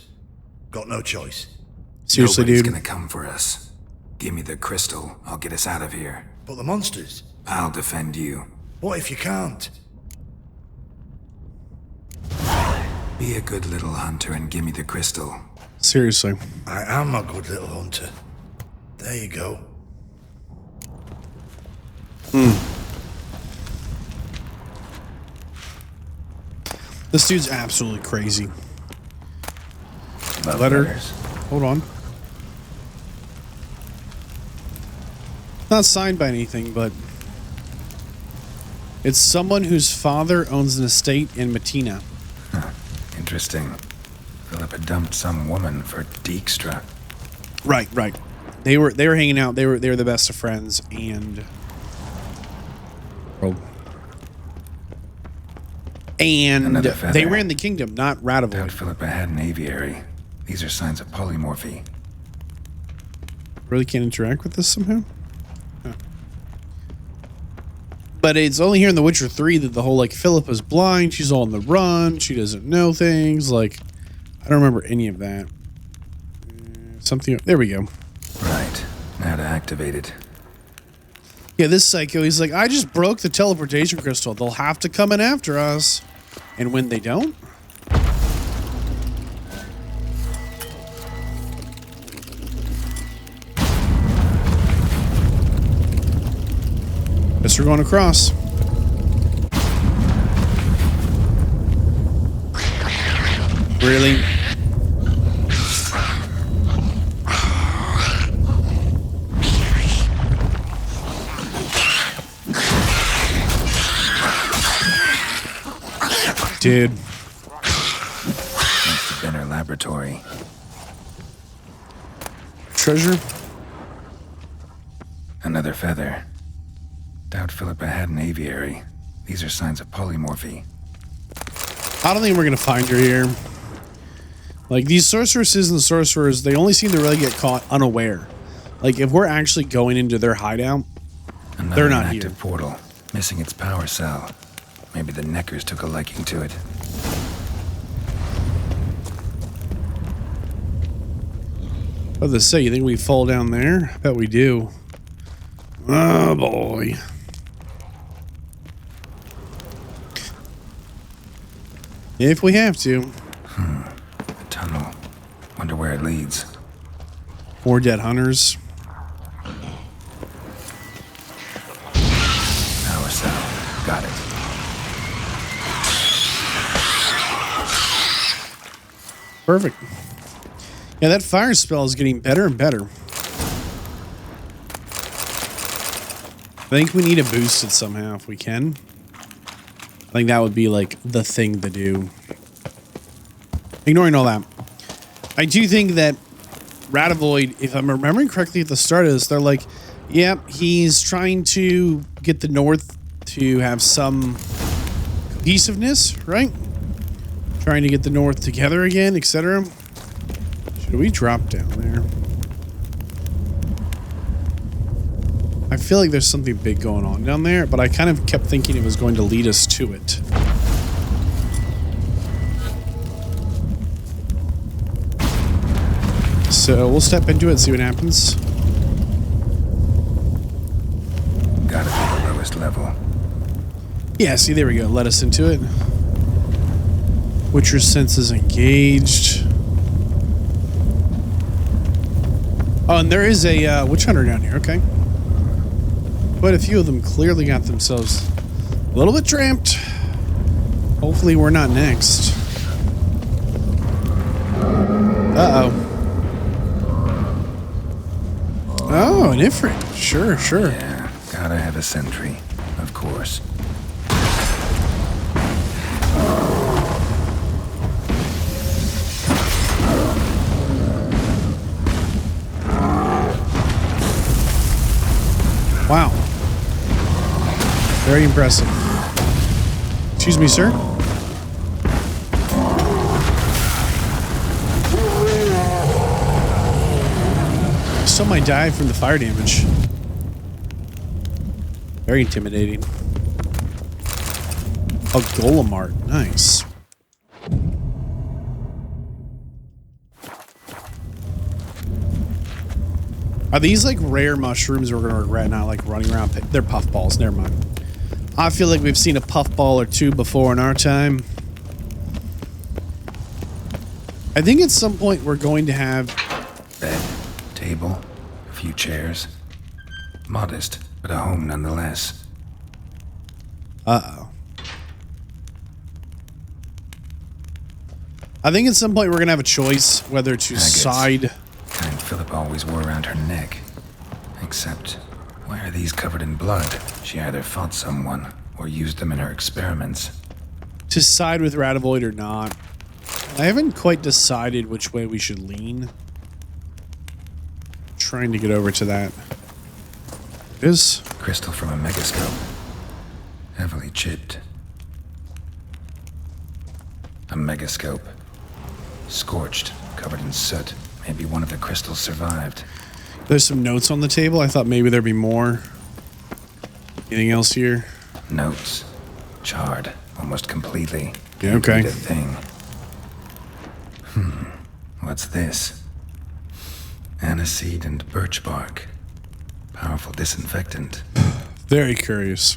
Got no choice. Seriously, Nobody's dude. gonna come for us. Give me the crystal, I'll get us out of here. But the monsters? I'll defend you. What if you can't? Be a good little hunter and give me the crystal. Seriously. I am a good little hunter. There you go. This dude's absolutely crazy. Love Letter. letters. Hold on. Not signed by anything, but it's someone whose father owns an estate in Matina. Huh. Interesting. Philippa dumped some woman for Dijkstra. Right, right. They were hanging out. They were the best of friends, and Another feather. they ran the kingdom, not Doubt Rendezvous. Philippa had an aviary. These are signs of polymorphy. Really can't interact with this somehow. Huh. But it's only here in The Witcher 3 that the whole like Philippa's blind. She's all on the run. She doesn't know things. Like I don't remember any of that. Something. There we go. Right. Now to activate it. Yeah, this psycho, he's like, I just broke the teleportation crystal. They'll have to come in after us. And when they don't? Guess we're going across. Really? Dude. Must have been her laboratory. Treasure? Another feather. Doubt Philippa had an aviary. These are signs of polymorphy. I don't think we're going to find her here. Like, these sorceresses and sorcerers, they only seem to really get caught unaware. Like, if we're actually going into their hideout, Another they're not inactive here. portal. Missing its power cell. Maybe the Neckers took a liking to it. What does it say? You think we fall down there? I bet we do. Oh, boy. If we have to. A tunnel. Wonder where it leads. More dead hunters. Power cell. Got it. Perfect. Yeah, that fire spell is getting better and better. I think we need to boost it somehow if we can. I think that would be like the thing to do. Ignoring all that, I do think that Radivoid, if I'm remembering correctly at the start of this, they're like, yep, he's trying to get the North to have some cohesiveness, right? Trying to get the North together again, etc. Should we drop down there? I feel like there's something big going on down there, but I kind of kept thinking it was going to lead us to it. So we'll step into it, see what happens. Gotta be the lowest level. Yeah, see, there we go. Let us into it. Witcher senses engaged. Oh, and there is a witch hunter down here. Okay. Quite a few of them clearly got themselves a little bit tramped. Hopefully we're not next. Uh-oh. Oh, an Ifrit. Sure, sure. Yeah, gotta have a sentry. Of course. Wow. Very impressive. Excuse me, sir. still might die from the fire damage. Very intimidating. Oh, Golem art. Nice. Are these like rare mushrooms we're gonna regret not like running around? They're puffballs. Never mind. I feel like we've seen a puffball or two before in our time. I think at some point we're going to have bed, table, a few chairs. Modest, but a home nonetheless. Uh-oh. I think at some point we're gonna have a choice whether to side. Kind Philip always wore around her neck. Except, why are these covered in blood? She either fought someone or used them in her experiments. To side with Rendezvous or not. I haven't quite decided which way we should lean. Trying to get over to that. It is crystal from a megascope. Heavily chipped. A megascope. Scorched, covered in soot. Maybe one of the crystals survived. There's some notes on the table. I thought maybe there'd be more. Anything else here? Notes. Charred. Almost completely. Yeah, okay. A thing. What's this? Aniseed and birch bark. Powerful disinfectant. Very curious.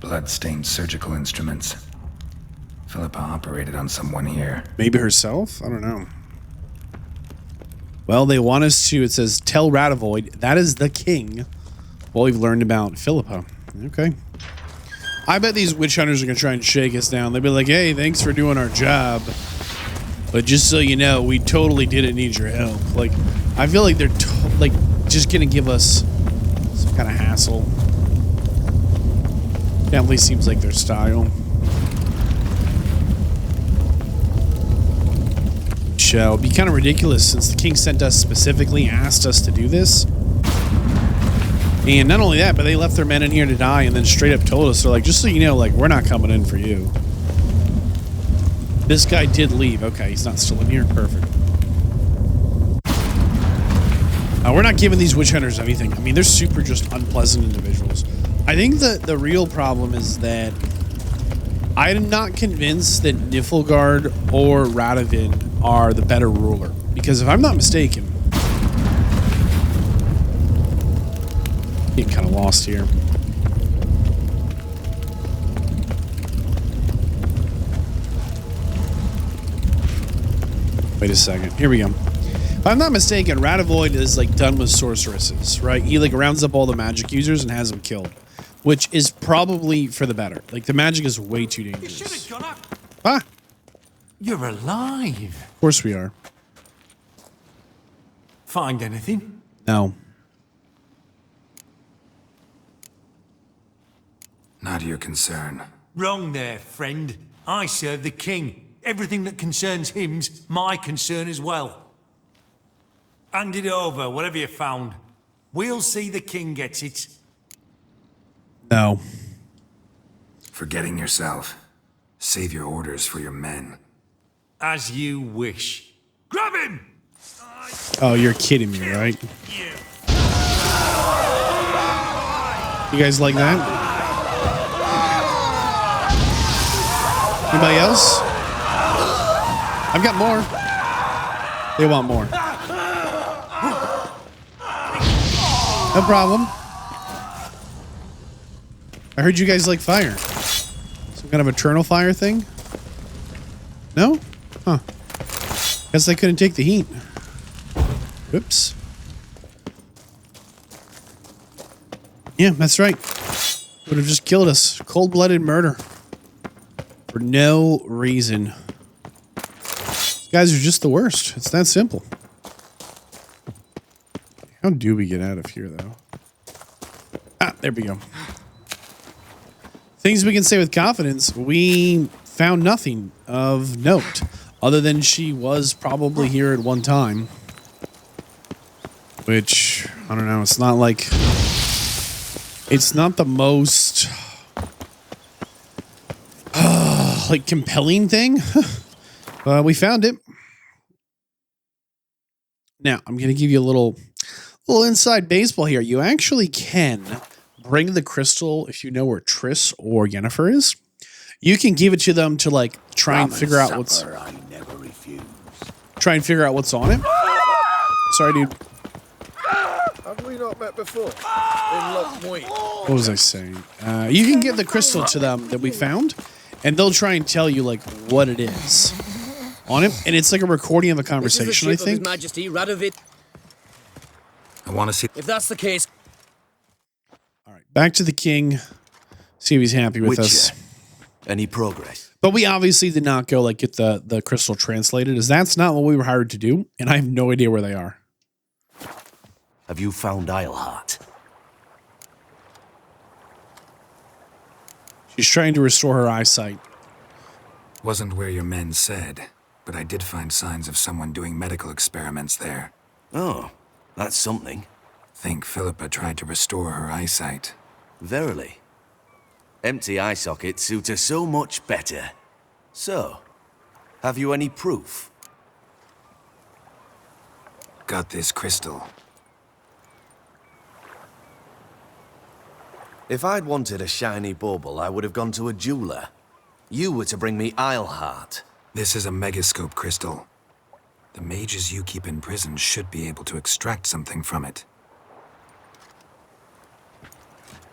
Blood-stained surgical instruments. Philippa operated on someone here. Maybe herself? I don't know. Well, they want us to, it says, tell Rendezvous, that is the king. Well, we've learned about Philippa. Okay. I bet these witch hunters are going to try and shake us down. They'll be like, hey, thanks for doing our job. But just so you know, we totally didn't need your help. Like, I feel like they're, like, just going to give us some kind of hassle. Definitely seems like their style. Which would be kind of ridiculous since the king sent us specifically, asked us to do this. And not only that, but they left their men in here to die and then straight up told us, they're like, just so you know, like, we're not coming in for you. This guy did leave. Okay, he's not still in here. Perfect. We're not giving these witch hunters anything. I mean, they're super just unpleasant individuals. I think that the real problem is that I'm not convinced that Niflgaard or Radovid are the better ruler. Because if I'm not mistaken, getting kind of lost here. Wait a second. Here we go. If I'm not mistaken, Rendezvous is like done with sorceresses, right? He like rounds up all the magic users and has them killed, which is probably for the better. Like the magic is way too dangerous. You should have gone up. Ah, you're alive. Of course we are. Find anything? No. Not your concern. Wrong there, friend. I serve the king. Everything that concerns him's my concern as well. Hand it over, whatever you found. We'll see the king gets it. No. Forgetting yourself. Save your orders for your men. As you wish. Grab him! Oh, you're kidding me, right? You guys like that? Anybody else? I've got more. They want more. No problem. I heard you guys like fire. Some kind of eternal fire thing? No? Huh. Guess I couldn't take the heat. Whoops. Yeah, that's right. Would have just killed us. Cold-blooded murder. For no reason. These guys are just the worst. It's that simple. How do we get out of here, though? Ah, there we go. Things we can say with confidence. We found nothing of note. Other than she was probably here at one time. Which, I don't know, it's not like... It's not the most... like, compelling thing. We found it. Now, I'm going to give you a little... Well, inside baseball here, you actually can bring the crystal if you know where Triss or Yennefer is. You can give it to them to like try and figure out what's on it. Sorry, dude. Have we not met before? In Lockpoint. What was I saying? You can give the crystal to them that we found, and they'll try and tell you like what it is on it, and it's like a recording of a conversation. I think. His Majesty Radovid. I want to see. If that's the case. All right, back to the king. See if he's happy with us. Any progress? But we obviously did not go like get the crystal translated, as that's not what we were hired to do, and I have no idea where they are. Have you found Eilhart? She's trying to restore her eyesight. Wasn't where your men said, but I did find signs of someone doing medical experiments there. Oh, that's something. Think Philippa tried to restore her eyesight. Verily. Empty eye sockets suit her so much better. So, have you any proof? Got this crystal. If I'd wanted a shiny bauble, I would have gone to a jeweler. You were to bring me Eilhart. This is a megascope crystal. The mages you keep in prison should be able to extract something from it.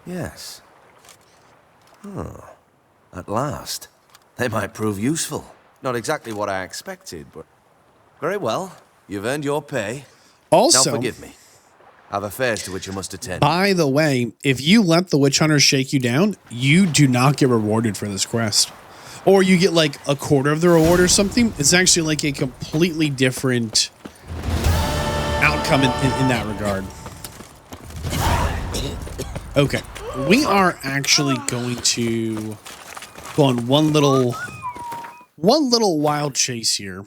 Yes. At last. They might prove useful. Not exactly what I expected, but... Very well. You've earned your pay. Also... Now forgive me. I've affairs to which you must attend. By the way, if you let the witch hunters shake you down, you do not get rewarded for this quest. Or you get like a quarter of the reward or something. It's actually like a completely different outcome in that regard. Okay. We are actually going to go on one little wild chase here.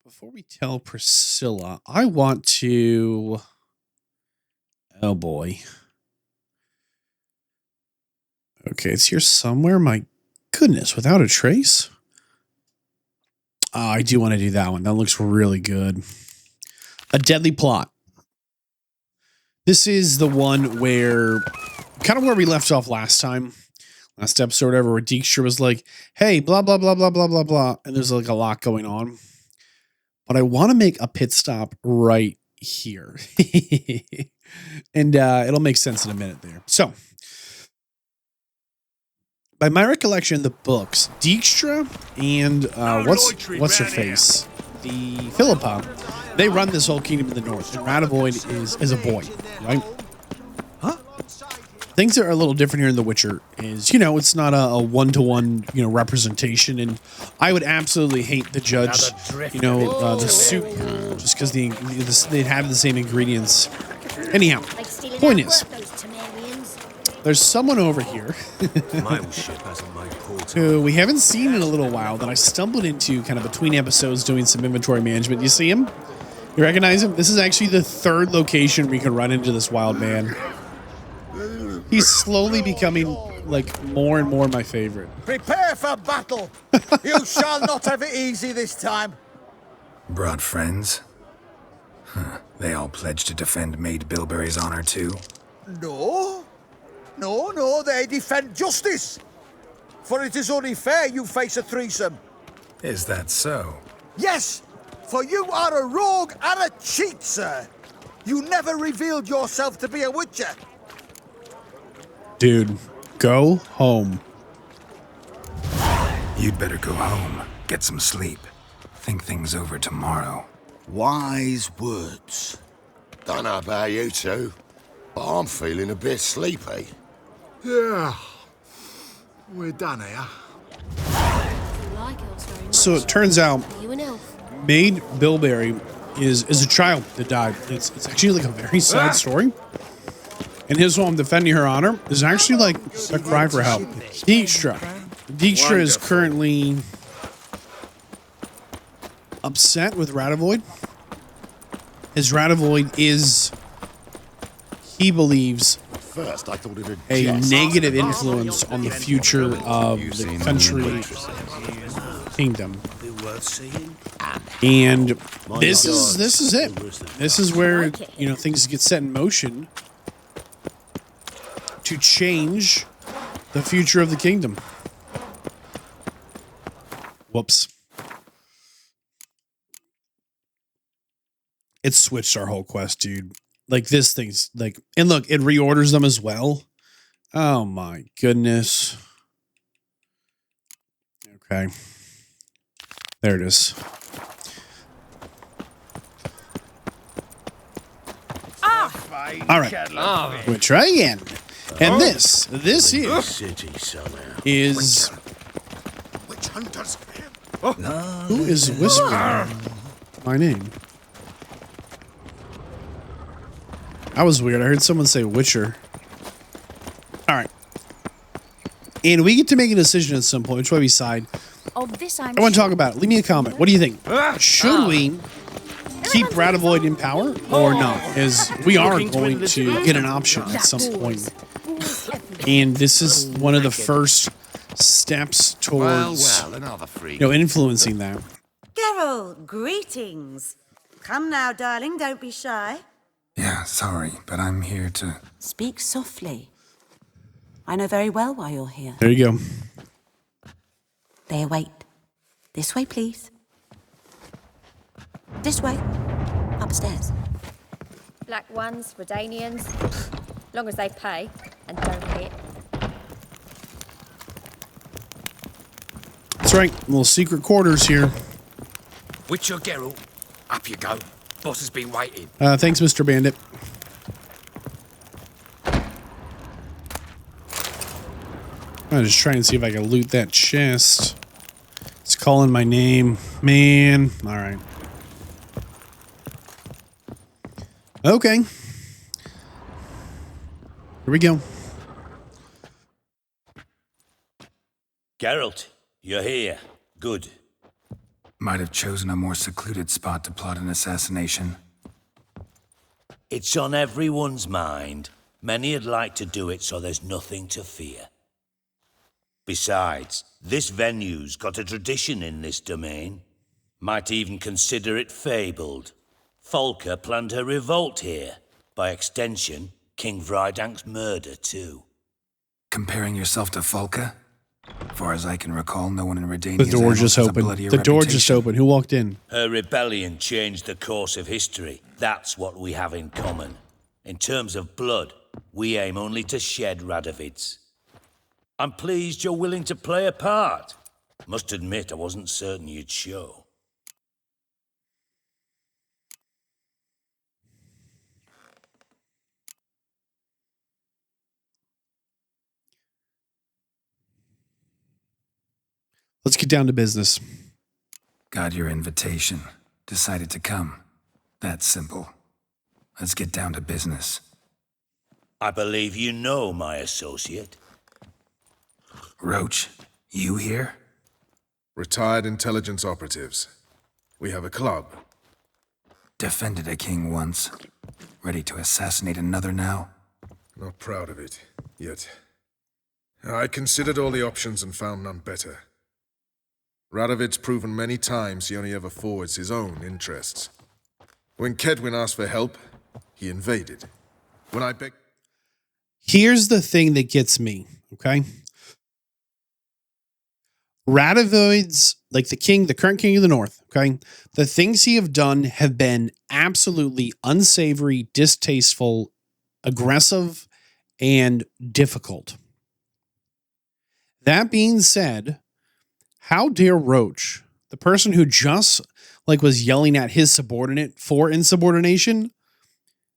Before we tell Priscilla, I want to... Oh boy. Okay, it's here somewhere. My goodness, without a trace? I do want to do that one. That looks really good. A Deadly Plot. This is the one where, kind of where we left off last time. Last episode, whatever, where Dijkstra was like, hey, blah, blah, blah, blah, blah, blah, blah. And there's like a lot going on. But I want to make a pit stop right here. And it'll make sense in a minute there. So, by my recollection in the books, Dijkstra and what's her face? The Philippa, they run this whole kingdom in the north. And Radovid is a boy, right? Huh? Things that are a little different here in The Witcher is, it's not a one-to-one, representation. And I would absolutely hate the judge, the soup, just because they'd have the same ingredients. Anyhow, point is, there's someone over here who we haven't seen in a little while that I stumbled into kind of between episodes doing some inventory management. You see him? You recognize him? This is actually the third location we can run into this wild man. He's slowly becoming, like, more and more my favorite. Prepare for battle! You shall not have it easy this time. Brought friends? Huh. They all pledged to defend Maid Bilberry's honor too? No, they defend justice. For it is only fair you face a threesome. Is that so? Yes, for you are a rogue and a cheat, sir. You never revealed yourself to be a witcher. Dude, go home. You'd better go home, get some sleep. Think things over tomorrow. Wise words. Don't know about you two, but I'm feeling a bit sleepy. Yeah, we're done here. So it turns out Maid Bilberry is a child that died. It's actually like a very sad story. And his home defending her honor is actually like a cry for help. Dijkstra is currently upset with Radovid. As Radovid is, he believes, First, I thought it a negative influence on the future of the country kingdom. Be worth seeing. And this is it. This is where, you know, things get set in motion to change the future of the kingdom. Whoops. It switched our whole quest, dude. Like, this thing's like, and look, it reorders them as well. Oh my goodness. Okay. There it is. All right. We'll try again. And this here is... Witch hunters. Who is whispering my name? That was weird. I heard someone say Witcher. All right. And we get to make a decision at some point, which way we side. Of this I want to talk about it. Leave me a comment. What do you think? Should we keep Radovoid in power or not? As we are going to get an option at some point. And this is one of the first steps towards influencing that. Geralt, greetings. Come now, darling, don't be shy. Yeah, sorry, but I'm here to... Speak softly. I know very well why you're here. There you go. They await. This way, please. This way. Upstairs. Black ones, Redanians. Long as they pay and don't hit. That's right. Little secret quarters here. Witcher Geralt, up you go. Boss has been waiting. Thanks, Mr. Bandit. I'm just trying to see if I can loot that chest. It's calling my name. Man. All right. Okay. Here we go. Geralt, you're here. Good. Might have chosen a more secluded spot to plot an assassination. It's on everyone's mind. Many'd like to do it so there's nothing to fear. Besides, this venue's got a tradition in this domain. Might even consider it fabled. Folka planned her revolt here. By extension, King Vrydank's murder, too. Comparing yourself to Folka? Far as I can recall, no one in Redania. The door just opened. The door just opened. Who walked in? Her rebellion changed the course of history. That's what we have in common. In terms of blood, we aim only to shed Radovids. I'm pleased you're willing to play a part. Must admit, I wasn't certain you'd show. Let's get down to business. Got your invitation. Decided to come. That's simple. Let's get down to business. I believe you know my associate. Roach, you here? Retired intelligence operatives. We have a club. Defended a king once. Ready to assassinate another now? Not proud of it, yet. I considered all the options and found none better. Radovid's proven many times he only ever forwards his own interests. When Kedwin asked for help, he invaded. When I begged... Here's the thing that gets me, okay? Radovid's, like the king, the current king of the north, okay? The things he have done have been absolutely unsavory, distasteful, aggressive, and difficult. That being said, how dare Roach, the person who just was yelling at his subordinate for insubordination,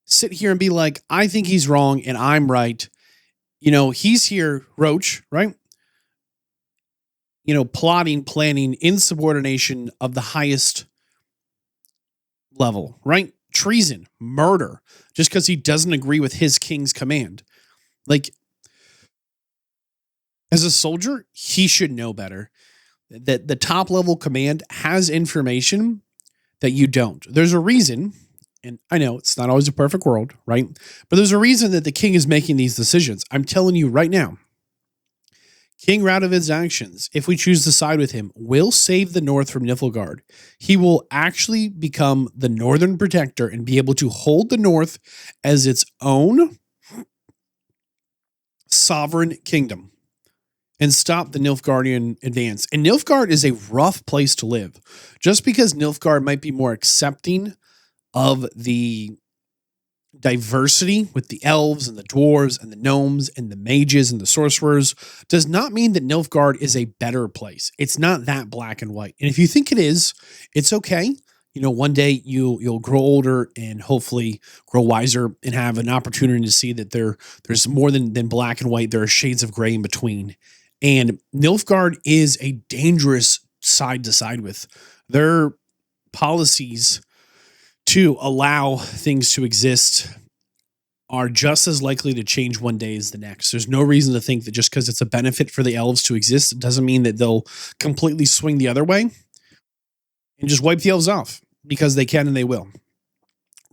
sit here and be like, I think he's wrong and I'm right. You know, he's here, Roach, right? You know, plotting, planning, insubordination of the highest level, right? Treason, murder, just because he doesn't agree with his king's command. Like, as a soldier, he should know better. That the top level command has information that you don't. There's a reason, and I know it's not always a perfect world, right? But there's a reason that the king is making these decisions. I'm telling you right now, King Radovid's actions, if we choose to side with him, will save the North from Niflgaard. He will actually become the Northern Protector and be able to hold the North as its own sovereign kingdom and stop the Nilfgaardian advance. And Nilfgaard is a rough place to live. Just because Nilfgaard might be more accepting of the diversity with the elves and the dwarves and the gnomes and the mages and the sorcerers does not mean that Nilfgaard is a better place. It's not that black and white. And if you think it is, it's okay. You know, one day you'll grow older and hopefully grow wiser and have an opportunity to see that there's more than black and white. There are shades of gray in between. And Nilfgaard is a dangerous side to side with. Their policies to allow things to exist are just as likely to change one day as the next. There's no reason to think that just because it's a benefit for the elves to exist, it doesn't mean that they'll completely swing the other way and just wipe the elves off, because they can and they will.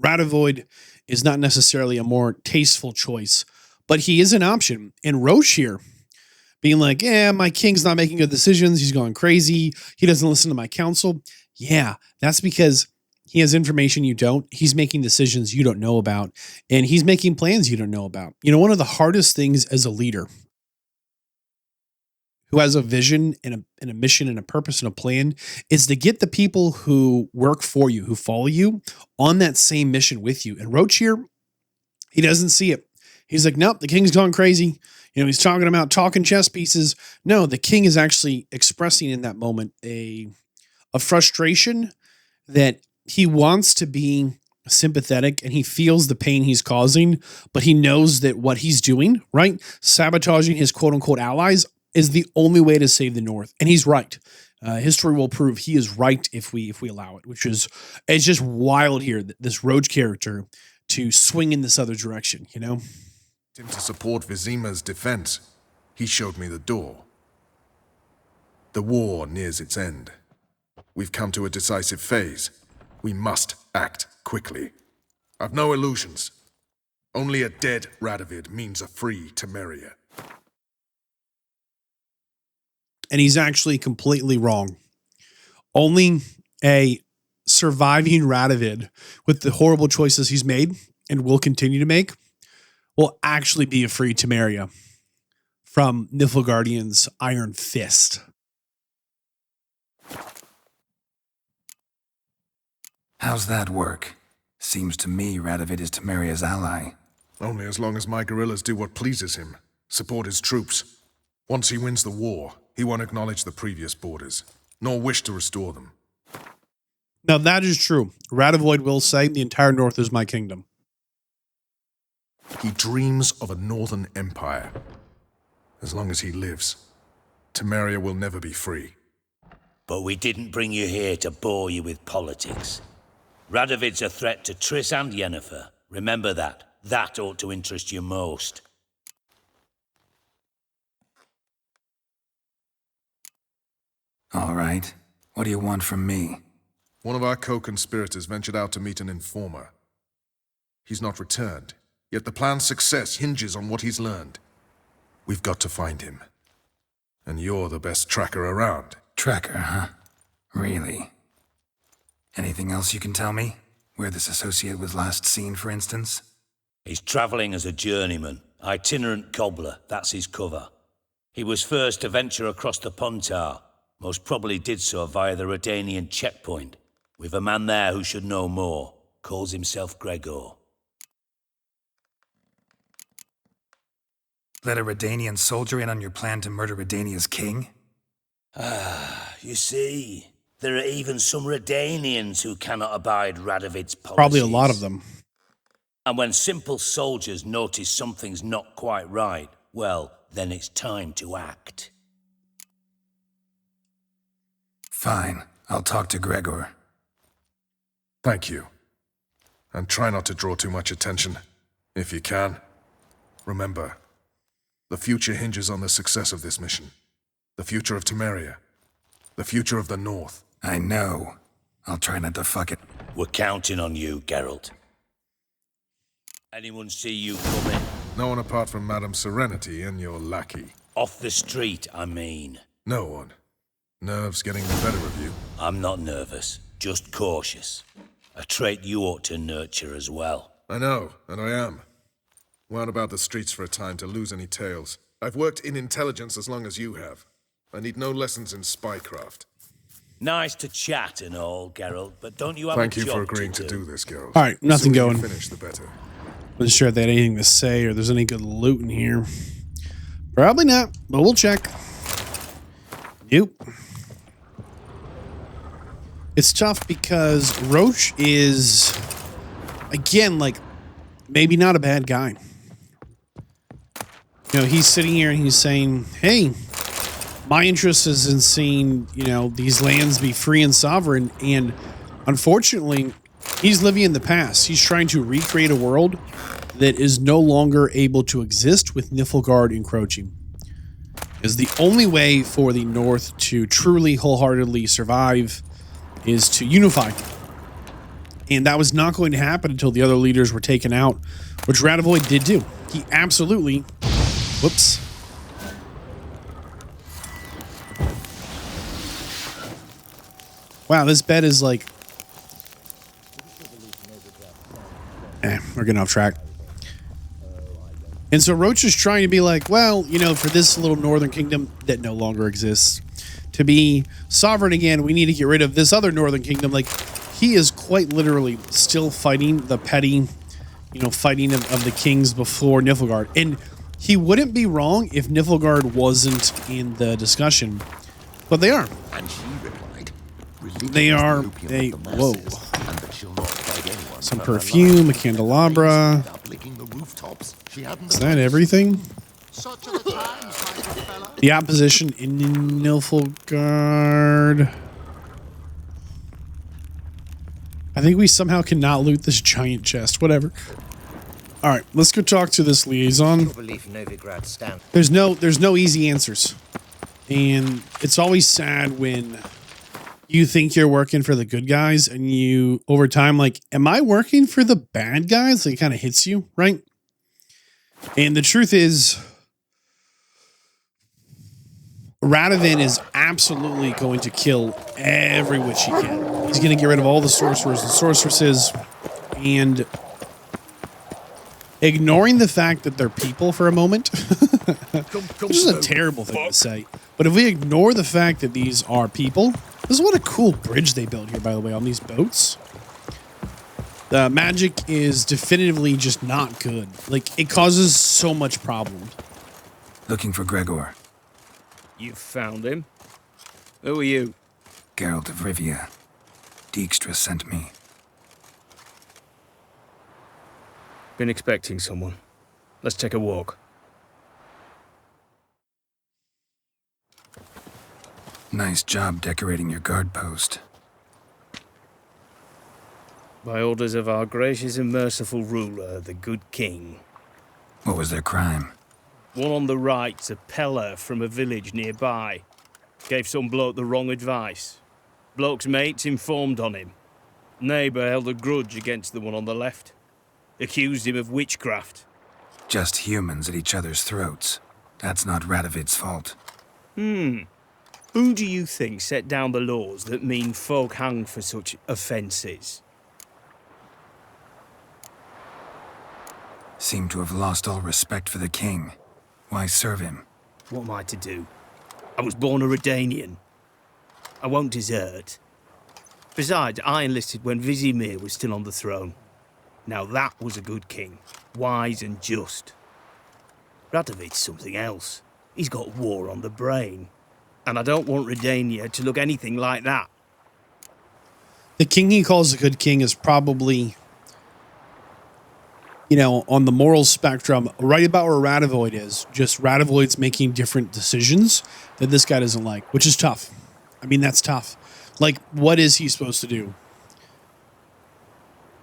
Radovid is not necessarily a more tasteful choice, but he is an option. And Roche here being like, yeah, my king's not making good decisions. He's going crazy. He doesn't listen to my counsel. Yeah, that's because he has information you don't. He's making decisions you don't know about. And he's making plans you don't know about. You know, one of the hardest things as a leader who has a vision and a mission and a purpose and a plan is to get the people who work for you, who follow you, on that same mission with you. And Roche here, he doesn't see it. He's like, nope, the king's gone crazy. You know, he's talking about talking chess pieces. No, the king is actually expressing in that moment a frustration that he wants to be sympathetic and he feels the pain he's causing, but he knows that what he's doing, right, sabotaging his quote unquote allies, is the only way to save the North. And he's right. History will prove he is right if we allow it, it's just wild here, this Roach character to swing in this other direction, you know? Him to support Vizima's defense. He showed me the door. The war nears its end. We've come to a decisive phase. We must act quickly. I've no illusions. Only a dead Radovid means a free Temeria. And he's actually completely wrong. Only a surviving Radovid with the horrible choices he's made and will continue to make will actually be a free Temeria from Niflgaardian's iron fist. How's that work? Seems to me Radovid is Temeria's ally. Only as long as my guerrillas do what pleases him, support his troops. Once he wins the war, he won't acknowledge the previous borders, nor wish to restore them. Now that is true. Radovid will say the entire North is my kingdom. He dreams of a northern empire. As long as he lives, Temeria will never be free. But we didn't bring you here to bore you with politics. Radovid's a threat to Triss and Yennefer. Remember that. That ought to interest you most. All right. What do you want from me? One of our co-conspirators ventured out to meet an informer. He's not returned, yet the plan's success hinges on what he's learned. We've got to find him. And you're the best tracker around. Tracker, huh? Really? Anything else you can tell me? Where this associate was last seen, for instance? He's travelling as a journeyman, itinerant cobbler, that's his cover. He was first to venture across the Pontar, most probably did so via the Redanian checkpoint. We've a man there who should know more, calls himself Gregor. Let a Redanian soldier in on your plan to murder Redania's king? You see, there are even some Redanians who cannot abide Radovid's policies. Probably a lot of them. And when simple soldiers notice something's not quite right, well, then it's time to act. Fine. I'll talk to Gregor. Thank you. And try not to draw too much attention, if you can. Remember, the future hinges on the success of this mission. The future of Temeria. The future of the North. I know. I'll try not to fuck it. We're counting on you, Geralt. Anyone see you coming? No one apart from Madame Serenity and your lackey. Off the street, I mean. No one. Nerves getting the better of you. I'm not nervous, just cautious. A trait you ought to nurture as well. I know, and I am. Wound about the streets for a time to lose any tails. I've worked in intelligence as long as you have. I need no lessons in spycraft. Nice to chat and all, Geralt, but don't you have Thank a you job for agreeing to to do this, Geralt. All right, nothing The sooner going. you finish, the better. Wasn't sure if they had anything to say or there's any good loot in here. Probably not, but we'll check. Nope. It's tough because Roach is, again, like, maybe not a bad guy. You know, he's sitting here and he's saying, hey, my interest is in seeing, you know, these lands be free and sovereign. And unfortunately, he's living in the past. He's trying to recreate a world that is no longer able to exist with Niflgaard encroaching. Is the only way for the North to truly wholeheartedly survive is to unify. And that was not going to happen until the other leaders were taken out, which Radovoid did do. He absolutely... Whoops. Wow, this bed is like... we're getting off track. And so Roach is trying to be like, well, you know, for this little northern kingdom that no longer exists, to be sovereign again, we need to get rid of this other northern kingdom. Like, he is quite literally still fighting the petty, you know, fighting of the kings before Niflgaard. And he wouldn't be wrong if Niflgaard wasn't in the discussion. But they are. And she replied, They are. They. Whoa. Some perfume, a candelabra. Is that everything? The opposition in Nilfgaard. I think we somehow cannot loot this giant chest. Whatever. All right, let's go talk to this liaison. There's no easy answers, and it's always sad when you think you're working for the good guys, and you over time like, am I working for the bad guys? Like, it kind of hits you, right? And the truth is, Radovid is absolutely going to kill every witch he can. He's going to get rid of all the sorcerers and sorceresses, and ignoring the fact that they're people for a moment, which is a terrible thing to say. But if we ignore the fact that these are people, this is what a cool bridge they built here, by the way, on these boats. The magic is definitively just not good. Like, it causes so much problems. Looking for Gregor. You found him? Who are you? Geralt of Rivia. Dijkstra sent me. Been expecting someone. Let's take a walk. Nice job decorating your guard post. By orders of our gracious and merciful ruler, the good king. What was their crime? One on the right's a peller from a village nearby. Gave some bloke the wrong advice. Bloke's mates informed on him. Neighbour held a grudge against the one on the left. Accused him of witchcraft. Just humans at each other's throats. That's not Radovid's fault. Who do you think set down the laws that mean folk hang for such offences? Seem to have lost all respect for the king. Why serve him? What am I to do? I was born a Redanian. I won't desert. Besides, I enlisted when Vizimir was still on the throne. Now that was a good king, wise and just. Radovid's something else. He's got war on the brain. And I don't want Redania to look anything like that. The king he calls a good king is probably, you know, on the moral spectrum, right about where Radovid is. Just Radovid's making different decisions that this guy doesn't like, which is tough. I mean, that's tough. Like, what is he supposed to do?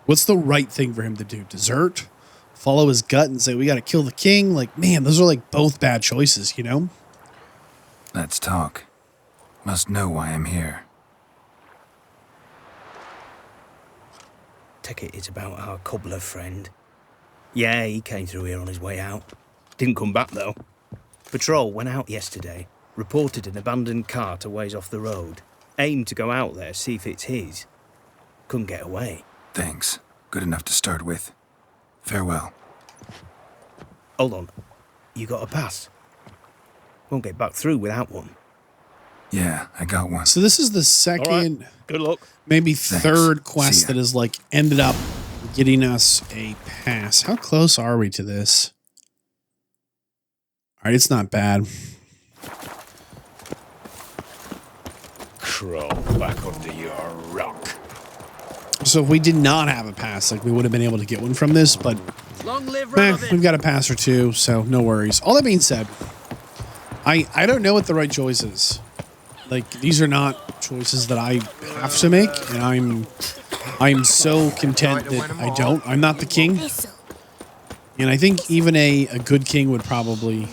What's the right thing for him to do? Desert? Follow his gut and say, we got to kill the king? Like, man, those are like both bad choices, you know? Let's talk. Must know why I'm here. Take it it's about our cobbler friend. Yeah, he came through here on his way out. Didn't come back, though. Patrol went out yesterday, reported an abandoned cart a ways off the road. Aimed to go out there, see if it's his. Couldn't get away. Thanks. Good enough to start with. Farewell. Hold on. You got a pass? Won't get back through without one. Yeah, I got one. So this is the second, Good luck. maybe Thanks. third See quest ya. that has like ended up getting us a pass. How close are we to this? All right, it's not bad. Crawl back under your rock. So if we did not have a pass, like we would have been able to get one from this, but we've got a pass or two, so no worries. All that being said, I don't know what the right choice is. Like, these are not choices that I have to make, and I'm so content that I don't. I'm not the king. And I think even a good king would probably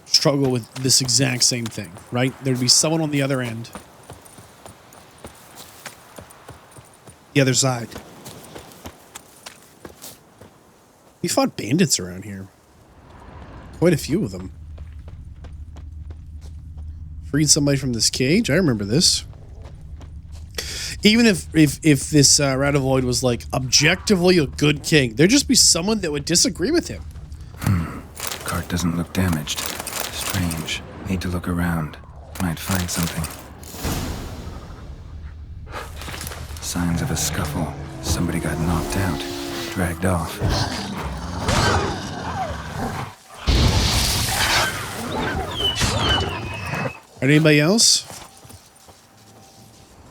struggle with this exact same thing, right? There'd be someone on the other end. The other side. We fought bandits around here. Quite a few of them. Freed somebody from this cage. I remember this. Even if this Rendezvous was like objectively a good king, there'd just be someone that would disagree with him. Cart doesn't look damaged. Strange. Need to look around. Might find something. Signs of a scuffle. Somebody got knocked out. Dragged off. Anybody else?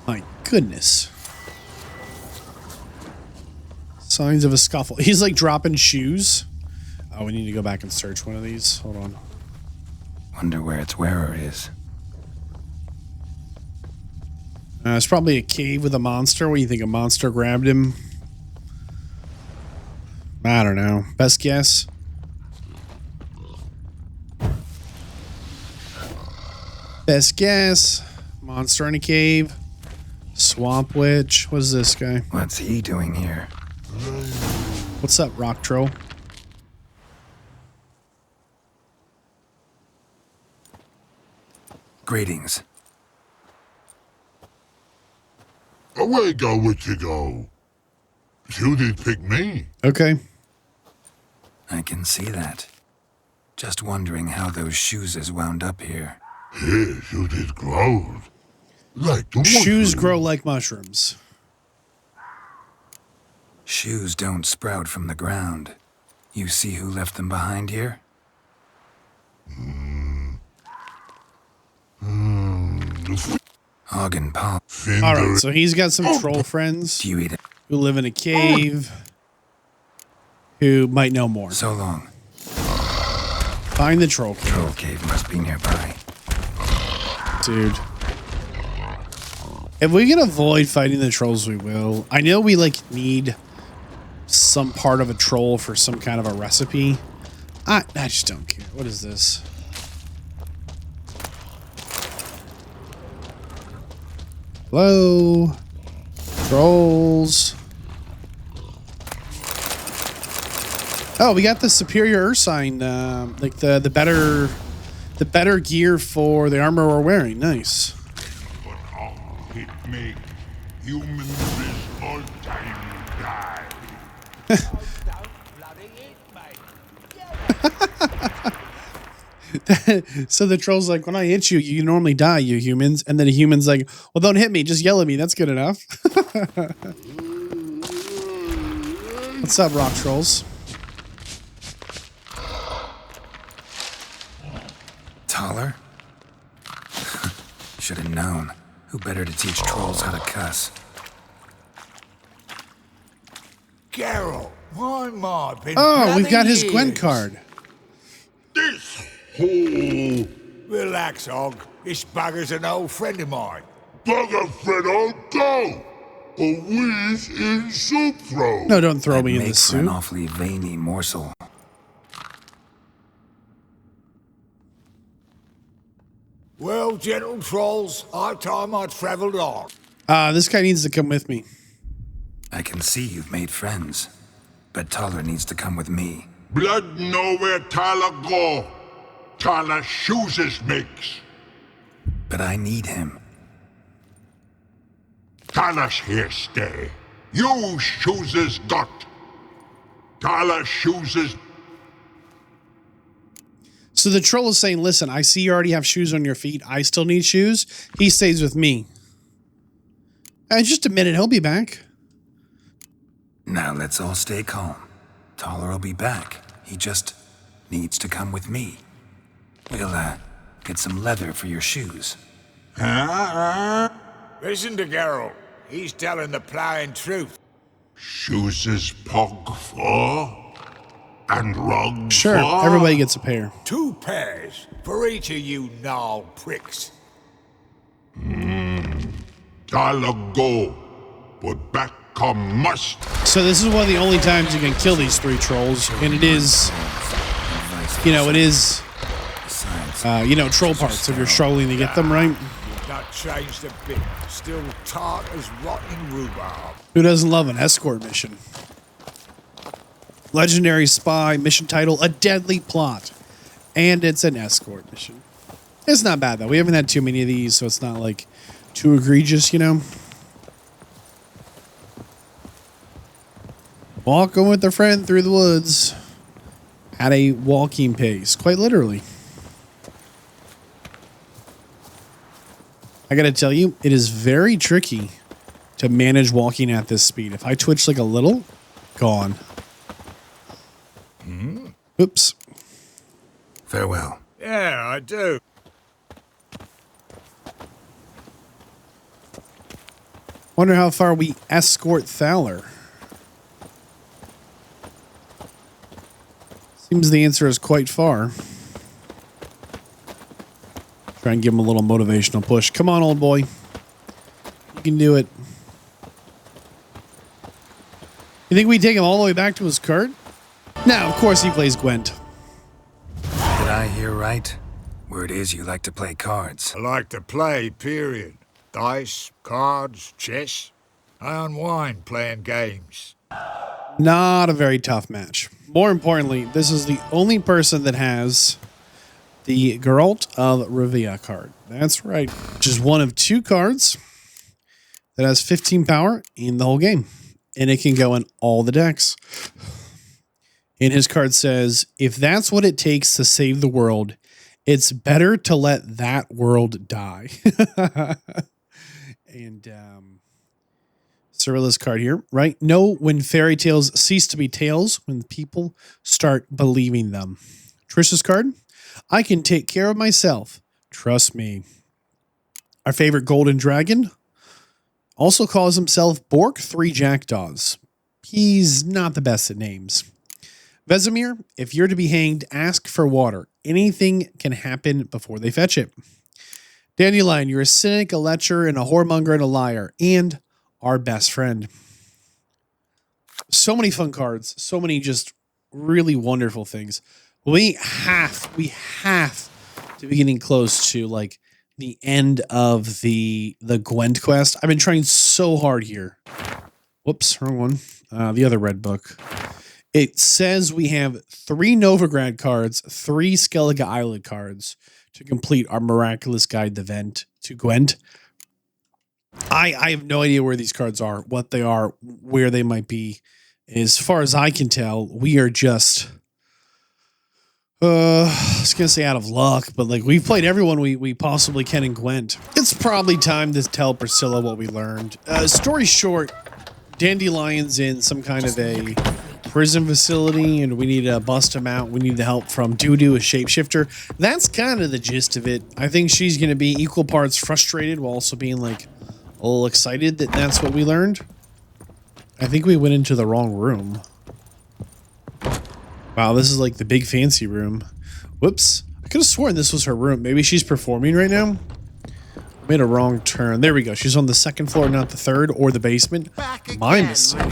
My goodness. Signs of a scuffle. He's like dropping shoes. Oh, we need to go back and search one of these. Hold on. Wonder where its wearer is. It's probably a cave with a monster. What do you think? A monster grabbed him? I don't know. Best guess? Best guess. Monster in a cave. Swamp witch. What is this guy? What's he doing here? What's up, rock troll? Greetings. Away go with you go. You did pick me. Okay. I can see that. Just wondering how those shoes is wound up here. Yes, you did grow. Like the Shoes grow like mushrooms. Shoes don't sprout from the ground. You see who left them behind here? Hog and Paul. All right, so he's got some troll friends who live in a cave who might know more. So long. Find the troll cave. Troll cave must be nearby. Dude. If we can avoid fighting the trolls, we will. I know we like need some part of a troll for some kind of a recipe. I just don't care. What is this? Hello? Trolls. Oh, we got the superior Ursine, like the better gear for the armor we're wearing. Nice. It make humans all time die. So the troll's like, when I hit you, you normally die, you humans. And then a human's like, well, don't hit me. Just yell at me. That's good enough. What's up, rock trolls? Thaler? Should have known. Who better to teach trolls how to cuss? Carol, why my been Oh, we've got his bloody Gwen years. card. This whole... Relax, Og. This bugger's an old friend of mine. Bugger friend, I'll go. A whiz in soup throw. No, don't throw me in Make the for an soup. awfully veiny morsel. Well, gentle trolls, high time I travelled on. This guy needs to come with me. I can see you've made friends. But Thaler needs to come with me. Blood know where Thaler go. Thaler chooses makes. But I need him. Thaler's here stay. You chooses got. Thaler chooses. So the troll is saying, listen, I see you already have shoes on your feet. I still need shoes. He stays with me. Just a minute. He'll be back. Now let's all stay calm. Thaler will be back. He just needs to come with me. We'll, get some leather for your shoes. Listen to Geralt. He's telling the plain truth. Chooses pog for and rug Sure, for. everybody gets a pair. 2 pairs for each of you gnarled pricks. Thaler go, but back come must. So this is one of the only times you can kill these 3 trolls, and it is, you know, it is, troll parts if you're struggling to get them right. You've not changed a bit. Still tart as rotting rhubarb. Who doesn't love an escort mission? Legendary spy, mission title, A Deadly Plot. And it's an escort mission. It's not bad, though. We haven't had too many of these, so it's not, like, too egregious, you know? Walking with a friend through the woods at a walking pace, quite literally. I gotta tell you, it is very tricky to manage walking at this speed. If I twitch like a little, gone. Oops. Farewell. Yeah, I do. Wonder how far we escort Thaler. Seems the answer is quite far. Try and give him a little motivational push. Come on, old boy. You can do it. You think we take him all the way back to his cart? Now, of course he plays Gwent. Did I hear right? Word is you like to play cards. I like to play, period. Dice, cards, chess. I unwind playing games. Not a very tough match. More importantly, this is the only person that has the Geralt of Rivia card. That's right. Which is one of 2 cards that has 15 power in the whole game. And it can go in all the decks. And his card says, if that's what it takes to save the world, it's better to let that world die. And Cyrilla's card here, right? Know when fairy tales cease to be tales, when people start believing them. Trish's card, I can take care of myself. Trust me. Our favorite golden dragon also calls himself Bork 3 Jackdaws. He's not the best at names. Vesemir, if you're to be hanged, ask for water. Anything can happen before they fetch it. Dandelion, you're a cynic, a lecher, and a whoremonger and a liar. And our best friend. So many fun cards. So many just really wonderful things. We have to be getting close to like the end of the Gwent quest. I've been trying so hard here. Whoops, wrong one. The other red book. It says we have 3 Novigrad cards, 3 Skellige Island cards to complete our miraculous guide to Gwent. I have no idea where these cards are, what they are, where they might be. As far as I can tell, we are just I was gonna say out of luck, but like we've played everyone we possibly can in Gwent. It's probably time to tell Priscilla what we learned. Story short, Dandelion's in some kind of a prison facility and we need to bust him out. We need the help from Dudu, a shapeshifter. That's kind of the gist of it. I think she's gonna be equal parts frustrated while also being like a little excited that that's what we learned. I think we went into the wrong room. Wow, this is like the big fancy room. Whoops. I could have sworn this was her room. Maybe she's performing right now. Made a wrong turn. There we go. She's on the 2nd floor, not the 3rd or the basement. My mistake.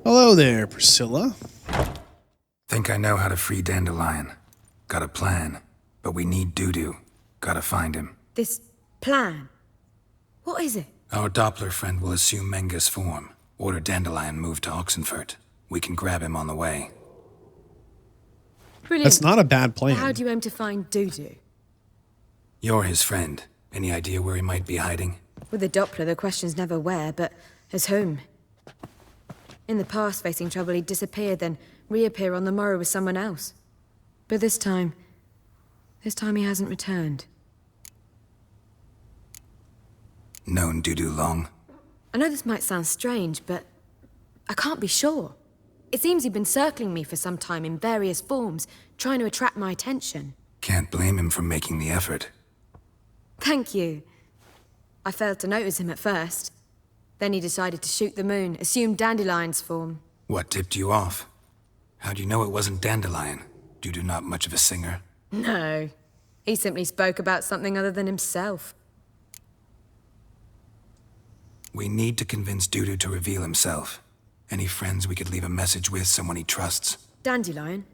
Hello there, Priscilla. Think I know how to free Dandelion. Got a plan, but we need Dudu. Gotta find him. This plan? What is it? Our Doppler friend will assume Menga's form. Order Dandelion moved to Oxenfurt. We can grab him on the way. Brilliant. That's not a bad plan. How do you aim to find Dudu? You're his friend. Any idea where he might be hiding? With the Doppler, the question's never where, but as whom. In the past, facing trouble, he'd disappear, then reappear on the morrow with someone else. But this time he hasn't returned. Known Dudu long? I know this might sound strange, but I can't be sure. It seems he'd been circling me for some time in various forms, trying to attract my attention. Can't blame him for making the effort. Thank you. I failed to notice him at first. Then he decided to shoot the moon, assumed Dandelion's form. What tipped you off? How'd you know it wasn't Dandelion? Dudu not much of a singer? No. He simply spoke about something other than himself. We need to convince Dudu to reveal himself. Any friends we could leave a message with, someone he trusts? Dandelion?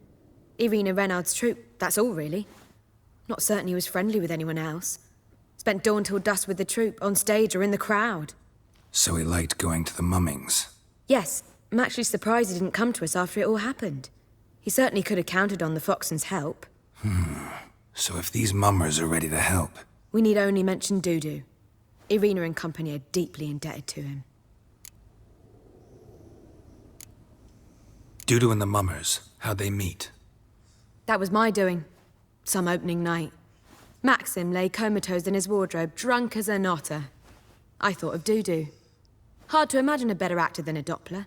Irina Reynard's troupe, that's all really. Not certain he was friendly with anyone else. Spent dawn till dusk with the troupe, on stage or in the crowd. So he liked going to the mummings? Yes, I'm actually surprised he didn't come to us after it all happened. He certainly could have counted on the Foxen's help. So if these mummers are ready to help... We need only mention Dudu. Irina and company are deeply indebted to him. Dudu and the mummers, how'd they meet? That was my doing. Some opening night. Maxim lay comatose in his wardrobe, drunk as an otter. I thought of Dudu. Hard to imagine a better actor than a Doppler.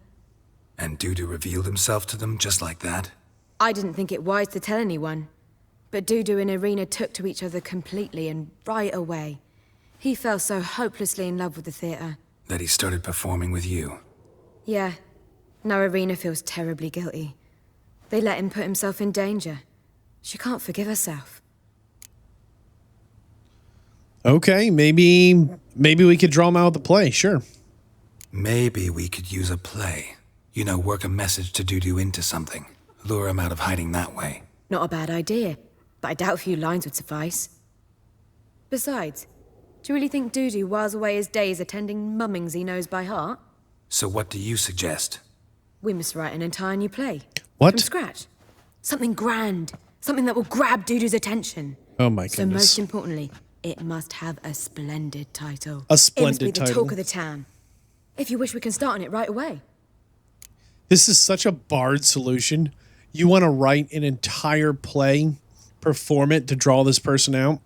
And Dudu revealed himself to them just like that? I didn't think it wise to tell anyone. But Dudu and Irina took to each other completely and right away. He fell so hopelessly in love with the theatre. That he started performing with you? Yeah. Now Irina feels terribly guilty. They let him put himself in danger. She can't forgive herself. Okay, maybe we could draw him out of the play, sure. Maybe we could use a play. You know, work a message to Dudu into something. Lure him out of hiding that way. Not a bad idea, but I doubt a few lines would suffice. Besides, do you really think Dudu whiles away his days attending mummings he knows by heart? So what do you suggest? We must write an entire new play. What? From scratch. Something grand. Something that will grab Dudu's attention. Oh my goodness. So most importantly, it must have a splendid title. A splendid It must be the title. talk of the town. If you wish, we can start on it right away. This is such a Bard solution. You want to write an entire play, perform it to draw this person out?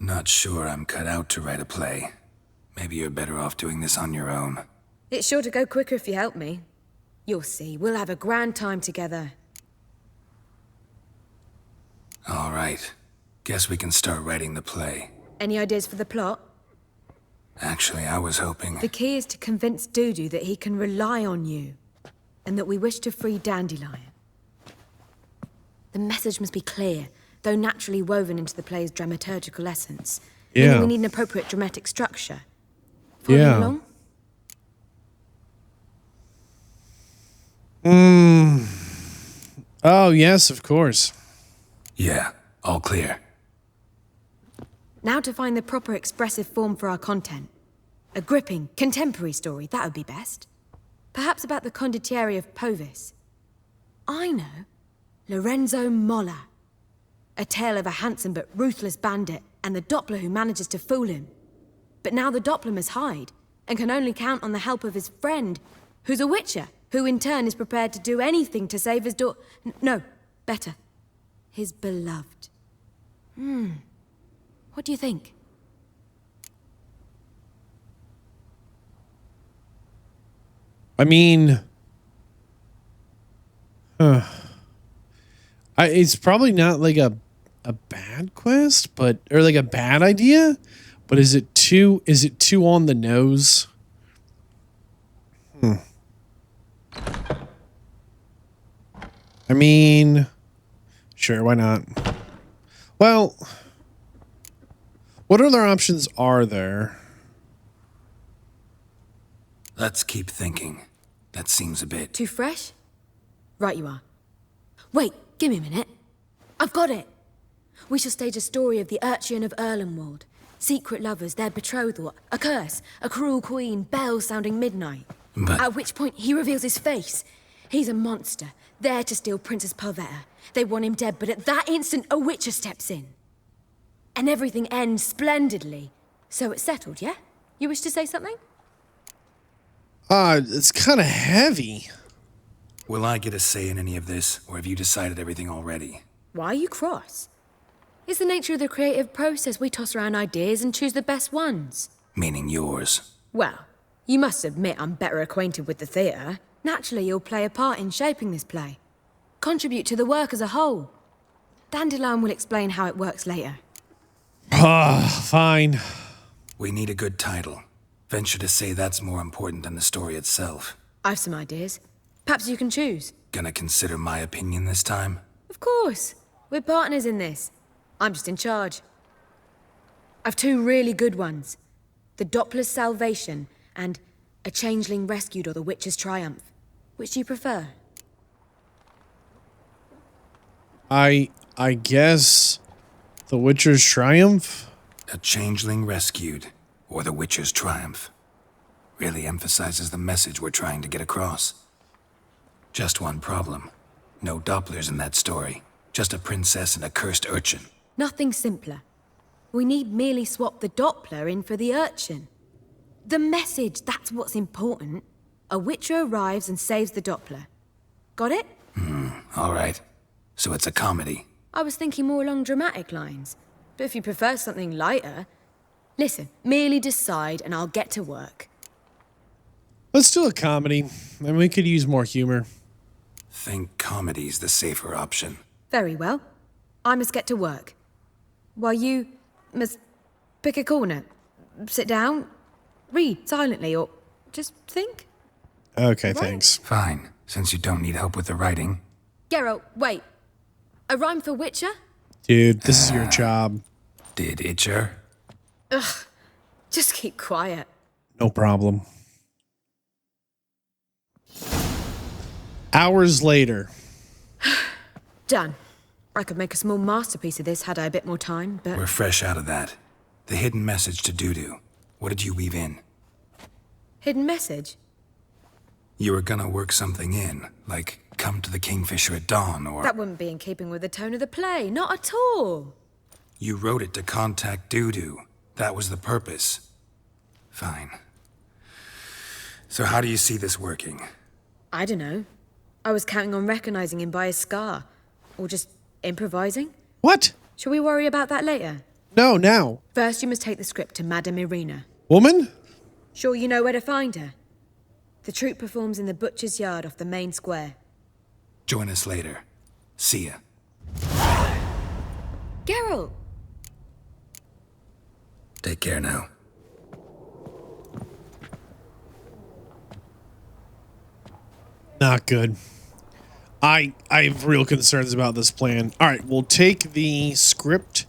Not sure I'm cut out to write a play. Maybe you're better off doing this on your own. It's sure to go quicker if you help me. You'll see, we'll have a grand time together. All right. Guess we can start writing the play. Any ideas for the plot? Actually, I was hoping... The key is to convince Dudu that he can rely on you, and that we wish to free Dandelion. The message must be clear, though naturally woven into the play's dramaturgical essence. Yeah. Meaning we need an appropriate dramatic structure. Following along? Oh, yes, of course. Yeah, all clear. Now to find the proper expressive form for our content. A gripping, contemporary story, that would be best. Perhaps about the condottieri of Povis. I know. Lorenzo Molla. A tale of a handsome but ruthless bandit and the Doppler who manages to fool him. But now the Doppler must hide and can only count on the help of his friend, who's a witcher, who in turn is prepared to do anything to save his no, better. His beloved. What do you think? I mean... it's probably not like a bad quest, but... Or like a bad idea? But is it too on the nose? I mean... Sure, why not? Well... What other options are there? Let's keep thinking. That seems a bit... Too fresh? Right you are. Wait, give me a minute. I've got it. We shall stage a story of the Urchin of Erlenwald. Secret lovers, their betrothal, a curse, a cruel queen, bells sounding midnight. But... At which point he reveals his face. He's a monster, there to steal Princess Parvetta. They want him dead, but at that instant, a Witcher steps in. And everything ends splendidly. So it's settled, yeah? You wish to say something? It's kind of heavy. Will I get a say in any of this, or have you decided everything already? Why are you cross? It's the nature of the creative process. We toss around ideas and choose the best ones. Meaning yours. Well, you must admit I'm better acquainted with the theatre. Naturally, you'll play a part in shaping this play. Contribute to the work as a whole. Dandelion will explain how it works later. Fine. We need a good title. Venture to say that's more important than the story itself. I've some ideas. Perhaps you can choose. Gonna consider my opinion this time? Of course. We're partners in this. I'm just in charge. I've two really good ones. The Doppler's Salvation and A Changeling Rescued or The Witcher's Triumph. Which do you prefer? I guess The Witcher's Triumph? A Changeling Rescued, or The Witcher's Triumph. Really emphasizes the message we're trying to get across. Just one problem. No Dopplers in that story. Just a princess and a cursed urchin. Nothing simpler. We need merely swap the Doppler in for the urchin. The message, that's what's important. A Witcher arrives and saves the Doppler. Got it? All right. So it's a comedy. I was thinking more along dramatic lines. But if you prefer something lighter... Listen, merely decide and I'll get to work. Let's do a comedy. I mean, we could use more humor. Think comedy's the safer option. Very well. I must get to work. While you must pick a corner, sit down, read silently, or just think. Okay, thanks. Fine, since you don't need help with the writing. Geralt, wait. A rhyme for Witcher? Dude, this is your job. Did Itcher? Ugh. Just keep quiet. No problem. Hours later. Done. I could make a small masterpiece of this had I a bit more time, but... We're fresh out of that. The hidden message to Dudu. What did you weave in? Hidden message? You were gonna work something in, like come to the Kingfisher at dawn, or... That wouldn't be in keeping with the tone of the play, not at all. You wrote it to contact Dudu. That was the purpose. Fine. So how do you see this working? I don't know. I was counting on recognizing him by his scar. Or just improvising. What? Shall we worry about that later? No, now. First, you must take the script to Madame Irina. Woman? Sure you know where to find her? The troupe performs in the butcher's yard off the main square. Join us later. See ya. Geralt! Take care now. Not good. I have real concerns about this plan. All right, we'll take the script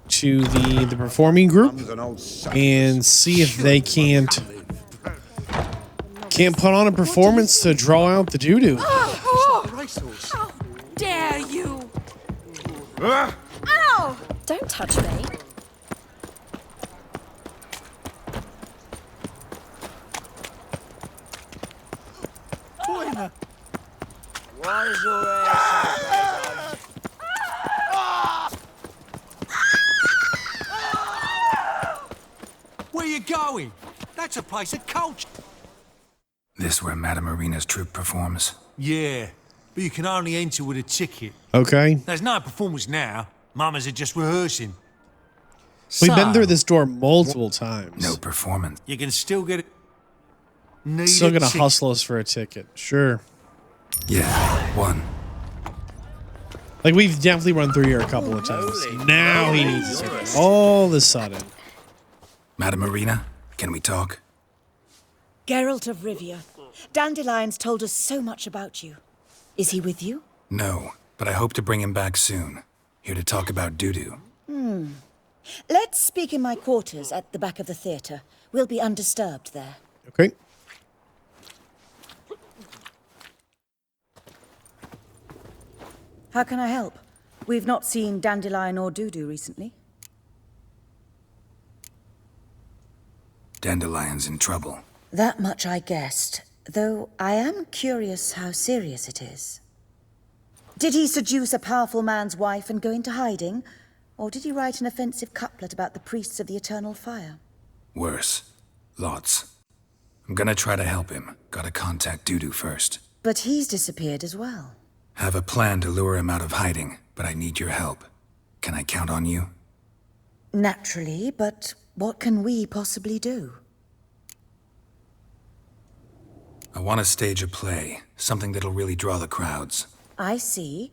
to the performing group and see if they can't put on a performance to draw out the doo-doo. How dare you! Ow! Don't touch me. Why is your ass Where you going? That's a place of culture. This where Madame Irina's troupe performs? Yeah, but you can only enter with a ticket. Okay. There's no performance now. Mamas are just rehearsing. We've been through this door multiple times. No performance. You can still get it. Need Still a gonna ticket. hustle us for a ticket. Sure. Yeah, one. Like, we've definitely run through here a couple of times. Now he needs a ticket. All of a sudden. Madame Irina, can we talk? Geralt of Rivia. Dandelion's told us so much about you. Is he with you? No, but I hope to bring him back soon. Here to talk about Dudu. Let's speak in my quarters at the back of the theatre. We'll be undisturbed there. Okay. How can I help? We've not seen Dandelion or Dudu recently. Dandelion's in trouble. That much I guessed. Though I am curious how serious it is. Did he seduce a powerful man's wife and go into hiding? Or did he write an offensive couplet about the priests of the eternal fire? Worse. Lots. I'm gonna try to help him. Gotta contact Dudu first. But he's disappeared as well. Have a plan to lure him out of hiding, but I need your help. Can I count on you? Naturally, but what can we possibly do? I want to stage a play. Something that'll really draw the crowds. I see.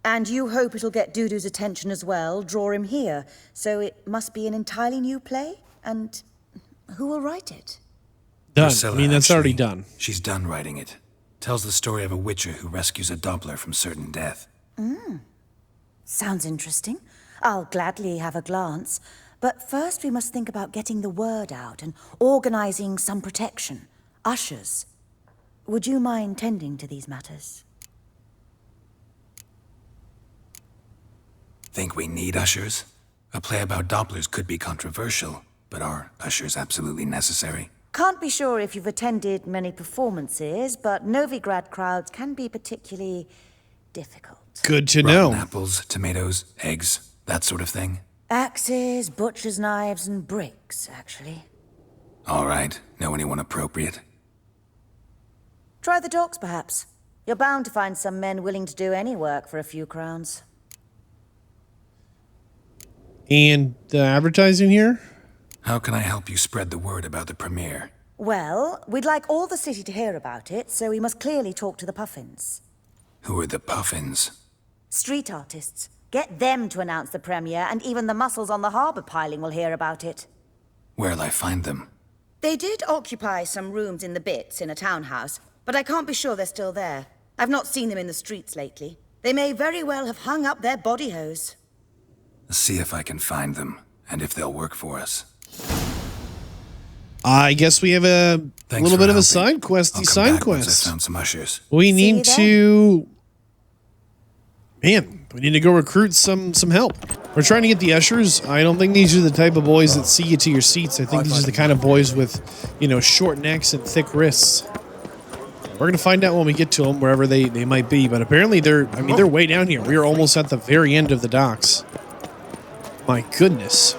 And you hope it'll get Dudu's attention as well, draw him here. So it must be an entirely new play? And who will write it? Done. Priscilla, I mean, that's already actually. done. She's done writing it. Tells the story of a witcher who rescues a Doppler from certain death. Sounds interesting. I'll gladly have a glance. But first we must think about getting the word out and organizing some protection. Ushers. Would you mind tending to these matters? Think we need ushers? A play about Dopplers could be controversial, but are ushers absolutely necessary? Can't be sure if you've attended many performances, but Novigrad crowds can be particularly difficult. Good to Rotten know. apples, tomatoes, eggs, that sort of thing? Axes, butcher's knives, and bricks, actually. All right. Know anyone appropriate? Try the docks, perhaps. You're bound to find some men willing to do any work for a few crowns. And the advertising here? How can I help you spread the word about the premiere? Well, we'd like all the city to hear about it, so we must clearly talk to the Puffins. Who are the Puffins? Street artists. Get them to announce the premiere, and even the mussels on the harbour piling will hear about it. Where'll I find them? They did occupy some rooms in the Bits in a townhouse, but I can't be sure they're still there. I've not seen them in the streets lately. They may very well have hung up their body hose. See if I can find them, and if they'll work for us. I guess we have a little bit of a side questy side Once quest. I found some ushers. We need to... Man, we need to go recruit some help. We're trying to get the ushers. I don't think these are the type of boys that see you to your seats. I think these are the kind of boys with, short necks and thick wrists. We're going to find out when we get to them, wherever they might be. But apparently they're way down here. We are almost at the very end of the docks. My goodness.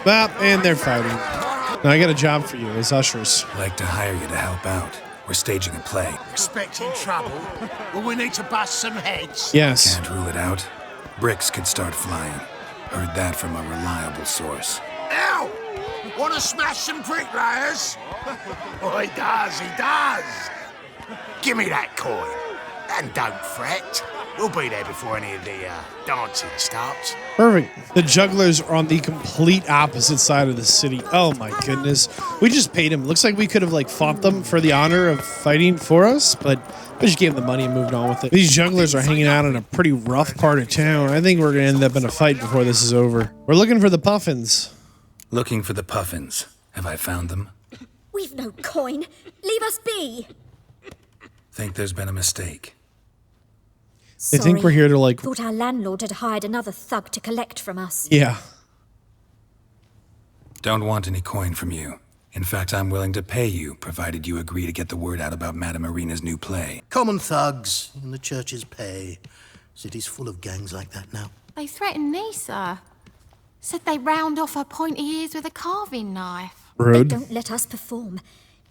And they're fighting. Now I got a job for you as ushers. Like to hire you to help out. We're staging a play. Expecting trouble? Well, we need to bust some heads. Yes. Can't rule it out. Bricks could start flying. Heard that from a reliable source. Ow! Want to smash some bricklayers? Oh, he does. Give me that coin. And don't fret. We'll be there before any of the dancing starts. Perfect. The jugglers are on the complete opposite side of the city. Oh my goodness. We just paid them. Looks like we could have fought them for the honor of fighting for us, but we just gave them the money and moved on with it. These jugglers are hanging out in a pretty rough part of town. I think we're going to end up in a fight before this is over. We're looking for the Puffins. Looking for the Puffins. Have I found them? We've no coin. Leave us be. Think there's been a mistake. I think we're here to Thought our landlord had hired another thug to collect from us. Yeah. Don't want any coin from you. In fact, I'm willing to pay you, provided you agree to get the word out about Madame Marina's new play. Common thugs in the church's pay. City's full of gangs like that now. They threatened me, sir. Said they round off her pointy ears with a carving knife. Rude. They don't let us perform.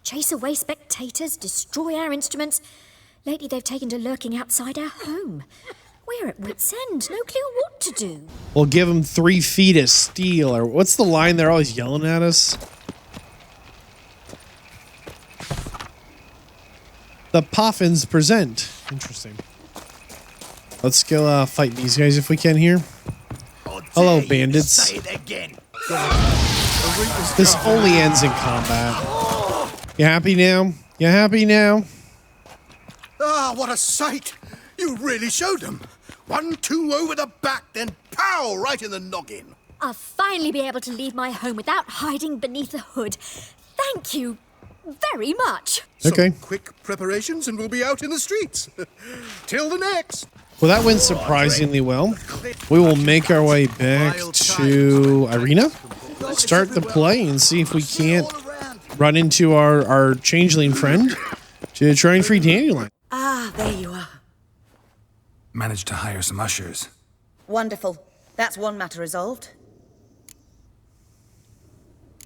Chase away spectators, destroy our instruments. Lately they've taken to lurking outside our home. We're at wit's end, no clue what to do. We'll give them 3 feet of steel, or what's the line they're always yelling at us? The Puffins present. Interesting. Let's go fight these guys if we can here. Hello, bandits. Say it again. This only ends in combat. You happy now? You happy now? Ah, what a sight! You really showed them. 1-2 over the back, then pow, right in the noggin. I'll finally be able to leave my home without hiding beneath a hood. Thank you very much. Okay. Some quick preparations and we'll be out in the streets. Till the next. Well, that went surprisingly well. We will make our way back to Irina, start the play, and see if we can't run into our changeling friend to try and free Dandelion. Ah, there you are. Managed to hire some ushers. Wonderful. That's one matter resolved.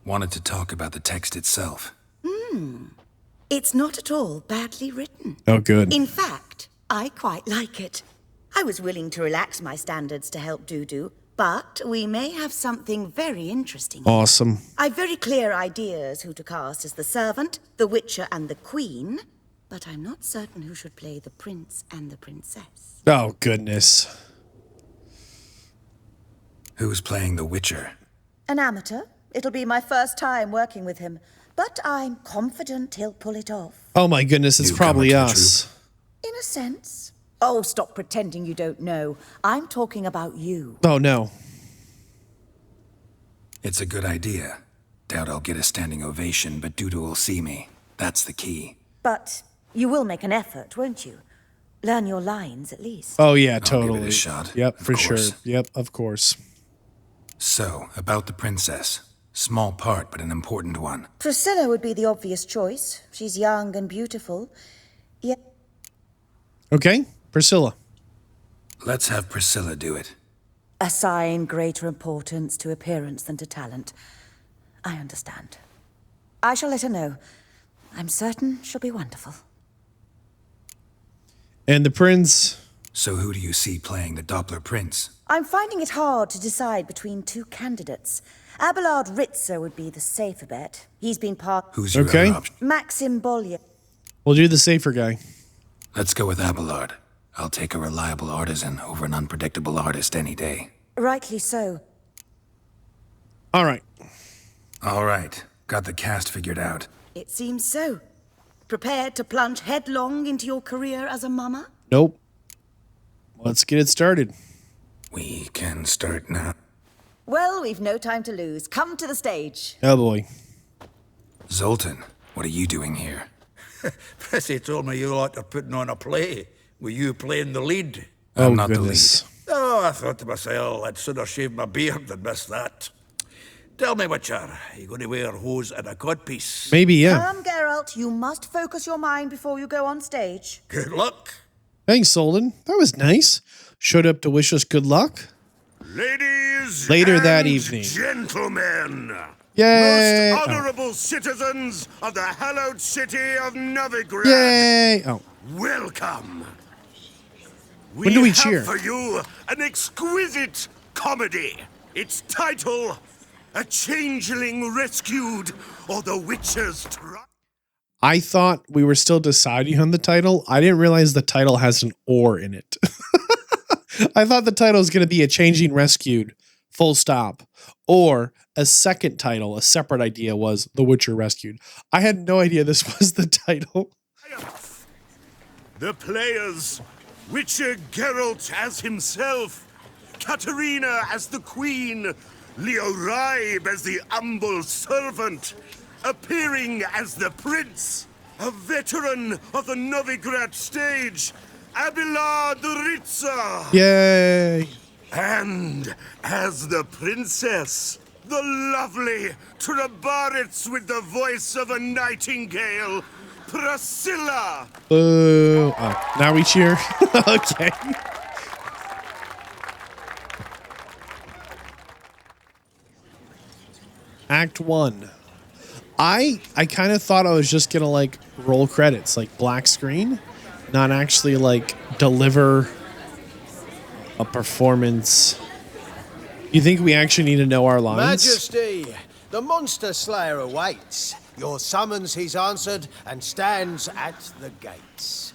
Wanted to talk about the text itself. It's not at all badly written. Oh, good. In fact, I quite like it. I was willing to relax my standards to help Dudu, but we may have something very interesting. Awesome. I've very clear ideas who to cast as the servant, the witcher, and the queen, but I'm not certain who should play the prince and the princess. Oh, goodness. Who's playing the Witcher? An amateur. It'll be my first time working with him, but I'm confident he'll pull it off. Oh, my goodness. It's probably us. In a sense. Oh, stop pretending you don't know. I'm talking about you. Oh, no. It's a good idea. Doubt I'll get a standing ovation, but Dudu will see me. That's the key. But you will make an effort, won't you? Learn your lines, at least. Oh, yeah, I'll totally. give it a shot. Yep, of for course. sure. Yep, of course. So, about the princess. Small part, but an important one. Priscilla would be the obvious choice. She's young and beautiful. Yet Okay, Priscilla. Let's have Priscilla do it. assign greater importance to appearance than to talent. I understand. I shall let her know. I'm certain she'll be wonderful. And the prince. So who do you see playing the Doppler Prince? I'm finding it hard to decide between two candidates. Abelard Ritzer would be the safer bet. He's been part... Who's your other option? Maxim Bollier. We'll do the safer guy. Let's go with Abelard. I'll take a reliable artisan over an unpredictable artist any day. Rightly so. All right. All right. Got the cast figured out. It seems so. Prepared to plunge headlong into your career as a mama? Nope. Let's get it started. We can start now. Well, we've no time to lose. Come to the stage. Oh, boy. Zoltan, what are you doing here? Prissy told me you like to putting on a play. Were you playing the lead? Oh, not goodness. the lead. Oh, I thought to myself, I'd sooner shave my beard than miss that. Tell me, Witcher, are you going to wear hose and a codpiece? Maybe, yeah. Come, Geralt. You must focus your mind before you go on stage. Good luck. Thanks, Solden. That was nice. Showed up to wish us good luck. Ladies Later and that evening. Gentlemen. Yay! Most honorable citizens of the hallowed city of Novigrad. Yay! Oh. Welcome. When do we have cheer? for you an exquisite comedy. Its title, A Changeling Rescued, or The Witcher's Trial. I thought we were still deciding on the title. I didn't realize the title has an or in it. I thought the title was going to be A Changing Rescued, full stop. Or a second title, a separate idea was The Witcher Rescued. I had no idea this was the title. The players, Witcher Geralt as himself, Katerina as the queen, Leo Raib as the humble servant, appearing as the prince, a veteran of the Novigrad stage, Abelard Ritzer. Yay! And as the princess, the lovely Trabaritz with the voice of a nightingale, Priscilla. Boo. Oh, now we cheer. Okay. Act 1. I kind of thought I was just going to like roll credits, like black screen, not actually like deliver a performance. You think we actually need to know our lines? Majesty, the monster slayer awaits. Your summons he's answered and stands at the gates.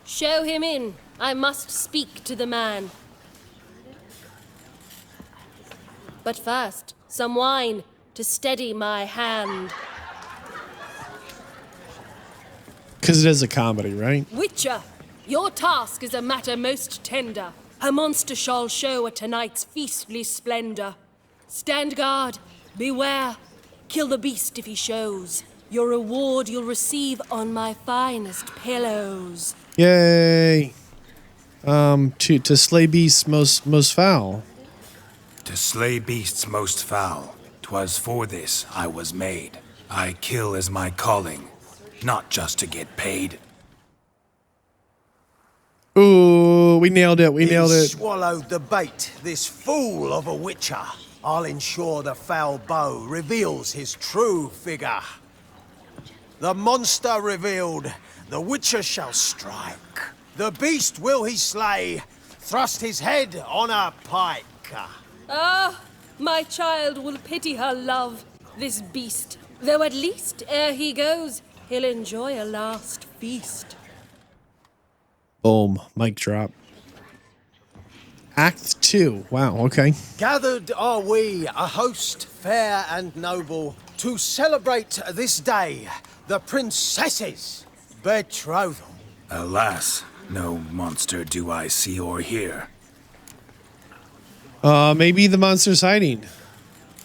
Show him in. I must speak to the man. But first, some wine to steady my hand. Because it is a comedy, right? Witcher, your task is a matter most tender. A monster shall show at tonight's feastly splendor. Stand guard, beware, kill the beast if he shows. Your reward you'll receive on my finest pillows. Yay. To slay beasts most foul. To slay beasts most foul. 'Twas for this I was made. I kill as my calling, not just to get paid. Ooh, we nailed it. We nailed He it. swallowed the bait, this fool of a witcher. I'll ensure the foul bow reveals his true figure. The monster revealed, the witcher shall strike. The beast will he slay, thrust his head on a pike. Ah, my child will pity her love, this beast. Though at least, ere he goes, he'll enjoy a last feast. Boom. Mic drop. Act 2. Wow, okay. Gathered are we, a host fair and noble, to celebrate this day, the princess's betrothal. Alas, no monster do I see or hear. Maybe the monster's hiding.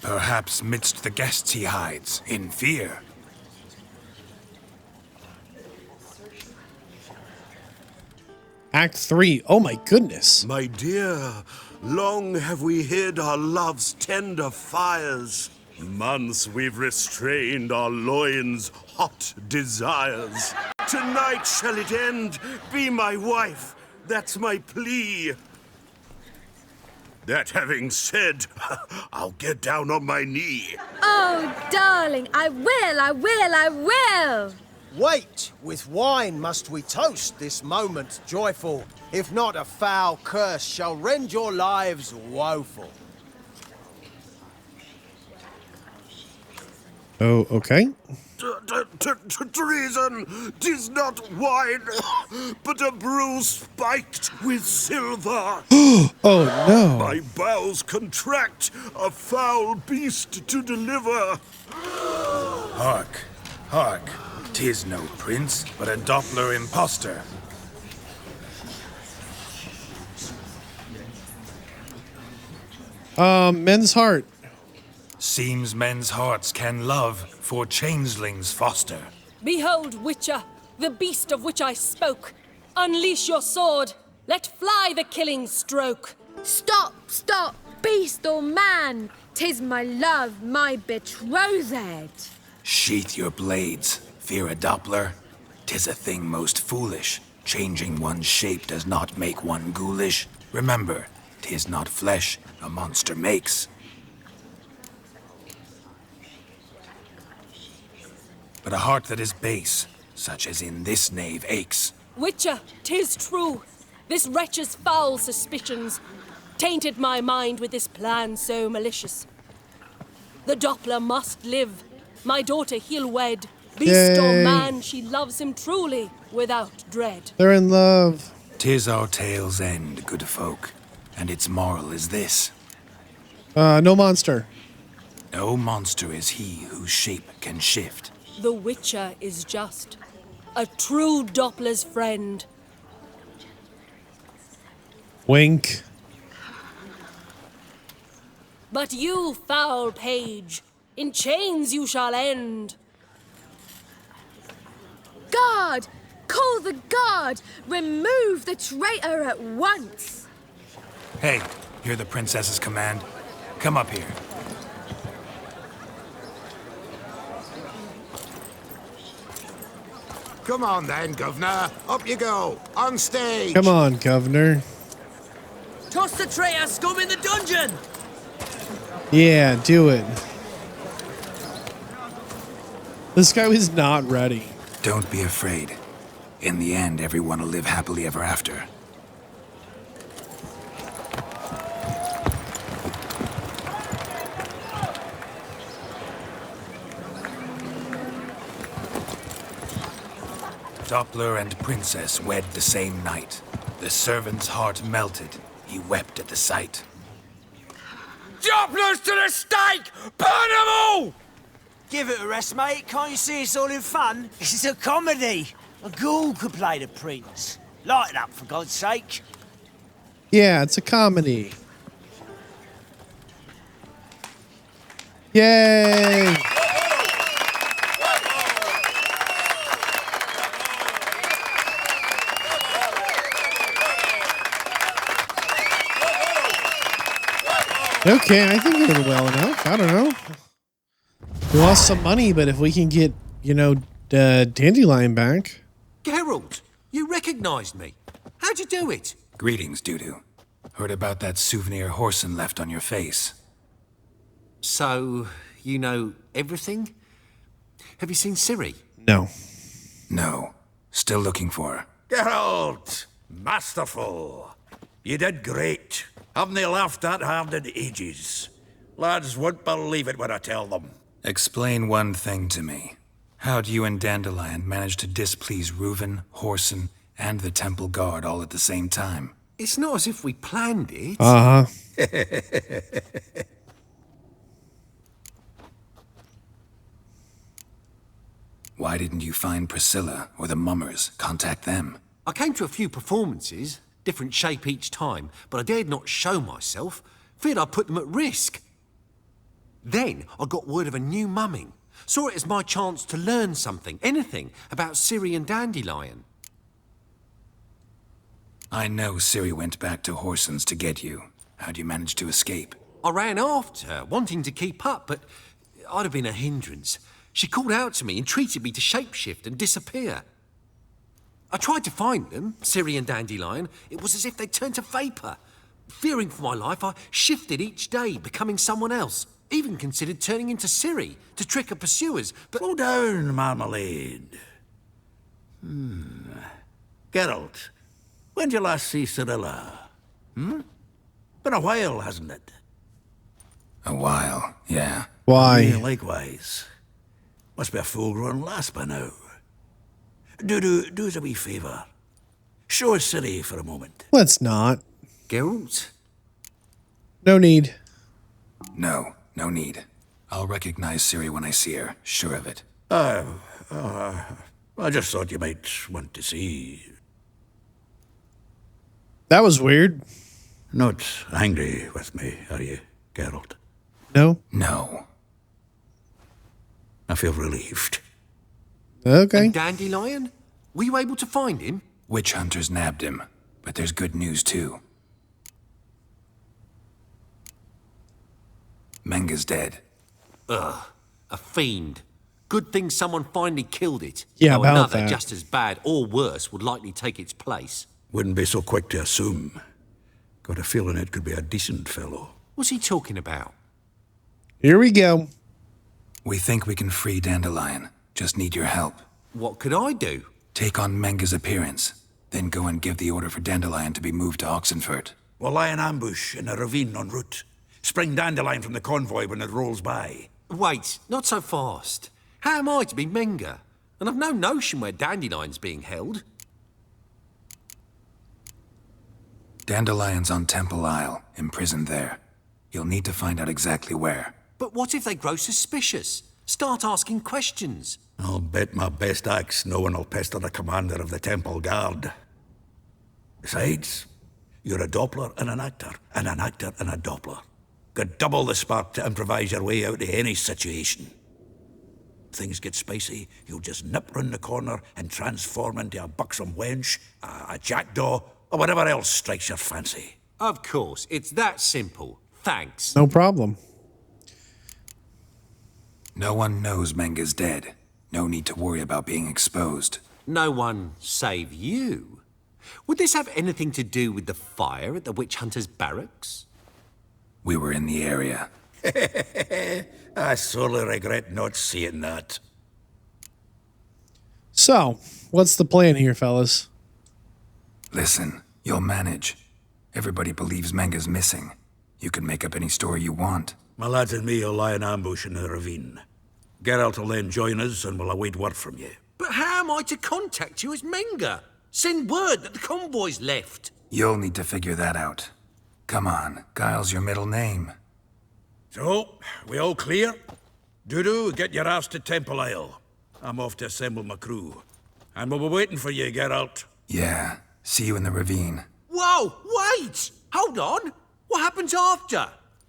Perhaps midst the guests he hides, in fear. Act 3. Oh my goodness. My dear, long have we hid our love's tender fires. Months we've restrained our loins' hot desires. Tonight shall it end, be my wife, that's my plea. That having said, I'll get down on my knee. Oh, darling, I will. Wait, with wine must we toast this moment joyful. If not, a foul curse shall rend your lives woeful. Oh, okay. Treason! 'Tis not wine, but a brew spiked with silver. Oh no! My bowels contract, a foul beast to deliver. Hark, hark. 'Tis no prince, but a Doppler impostor. Men's heart. Seems men's hearts can love, for changelings foster. Behold, Witcher, the beast of which I spoke. Unleash your sword. Let fly the killing stroke. Stop, beast or man. 'Tis my love, my betrothed. Sheath your blades, fear a Doppler. 'Tis a thing most foolish. Changing one's shape does not make one ghoulish. Remember, 'tis not flesh a monster makes, but a heart that is base, such as in this knave aches. Witcher, 'tis true. This wretch's foul suspicions tainted my mind with this plan so malicious. The Doppler must live. My daughter he'll wed. Beast or Yay. man, she loves him truly, without dread. They're in love. 'Tis our tale's end, good folk, and its moral is this. No monster. No monster is he whose shape can shift. The Witcher is just a true Doppler's friend. Wink. But you, foul page, in chains you shall end. Guard! Call the guard! Remove the traitor at once! Hey, hear the princess's command? Come up here. Come on then, Governor. Up you go. On stage. Come on, Governor. Toss the traitor scum in the dungeon! Yeah, do it. This guy was not ready. Don't be afraid. In the end, everyone will live happily ever after. Doppler and princess wed the same night. The servant's heart melted. He wept at the sight. Dopplers to the stake! Burn them all! Give it a rest, mate. Can't you see it's all in fun? This is a comedy. A ghoul could play the prince. Lighten up, for God's sake. Yeah, it's a comedy. Yay! Okay, I think it did well enough. I don't know. We lost some money, but if we can get, you know, Dandelion back. Geralt, you recognized me. How'd you do it? Greetings, Dudu. Heard about that souvenir Horson left on your face. So, you know everything? Have you seen Ciri? No. No. Still looking for her. Geralt! Masterful. You did great. Haven't they laughed that hard in ages? Lads won't believe it when I tell them. Explain one thing to me. How'd you and Dandelion manage to displease Reuven, Horson, and the Temple Guard all at the same time? It's not as if we planned it. Uh-huh. Why didn't you find Priscilla or the Mummers? Contact them. I came to a few performances, different shape each time, but I dared not show myself. Feared I'd put them at risk. Then I got word of a new mumming. Saw it as my chance to learn something, anything, about Ciri and Dandelion. I know Ciri went back to Horson's to get you. How'd you manage to escape? I ran after her, wanting to keep up, but I'd have been a hindrance. She called out to me, entreated me to shapeshift and disappear. I tried to find them, Ciri and Dandelion. It was as if they'd turned to vapour. Fearing for my life, I shifted each day, becoming someone else. Even considered turning into Ciri to trick her pursuers, but... Slow down, Marmalade. Geralt, when'd you last see Cirilla? Been a while, hasn't it? A while, yeah. Why? Yeah, likewise. Must be a full-grown lass by now. Do us a wee favour. Show us Ciri for a moment. Let's not. Geralt? No need. No need. I'll recognize Ciri when I see her, sure of it. I just thought you might want to see. That was weird. Not angry with me, are you, Geralt? No? No. I feel relieved. Okay. And Dandelion? Were you able to find him? Witch hunters nabbed him, but there's good news too. Menga's dead. Ugh, a fiend. Good thing someone finally killed it. Yeah, Though about another, that. just as bad or worse, would likely take its place. Wouldn't be so quick to assume. Got a feeling it could be a decent fellow. What's he talking about? Here we go. We think we can free Dandelion. Just need your help. What could I do? Take on Menga's appearance, then go and give the order for Dandelion to be moved to Oxenfurt. We'll lie in ambush in a ravine en route. Spring Dandelion from the convoy when it rolls by. Wait, not so fast. How am I to be Menga? And I've no notion where Dandelion's being held. Dandelion's on Temple Isle, imprisoned there. You'll need to find out exactly where. But what if they grow suspicious? Start asking questions. I'll bet my best axe no one will pester the commander of the Temple Guard. Besides, you're a Doppler and an actor and a Doppler. Got double the spark to improvise your way out of any situation. Things get spicy, you'll just nip round the corner and transform into a buxom wench, a jackdaw, or whatever else strikes your fancy. Of course, it's that simple. Thanks. No problem. No one knows Menga's dead. No need to worry about being exposed. No one save you. Would this have anything to do with the fire at the witch hunter's barracks? We were in the area. I sorely regret not seeing that. So, what's the plan here, fellas? Listen, you'll manage. Everybody believes Menga's missing. You can make up any story you want. My lads and me will lie in ambush in the ravine. Geralt will then join us and we'll await word from you. But how am I to contact you as Menga? Send word that the convoy's left. You'll need to figure that out. Come on, Guile's your middle name. So, we all clear? Dudu, get your ass to Temple Isle. I'm off to assemble my crew. And we'll be waiting for you, Geralt. Yeah, see you in the ravine. Whoa, wait! Hold on! What happens after?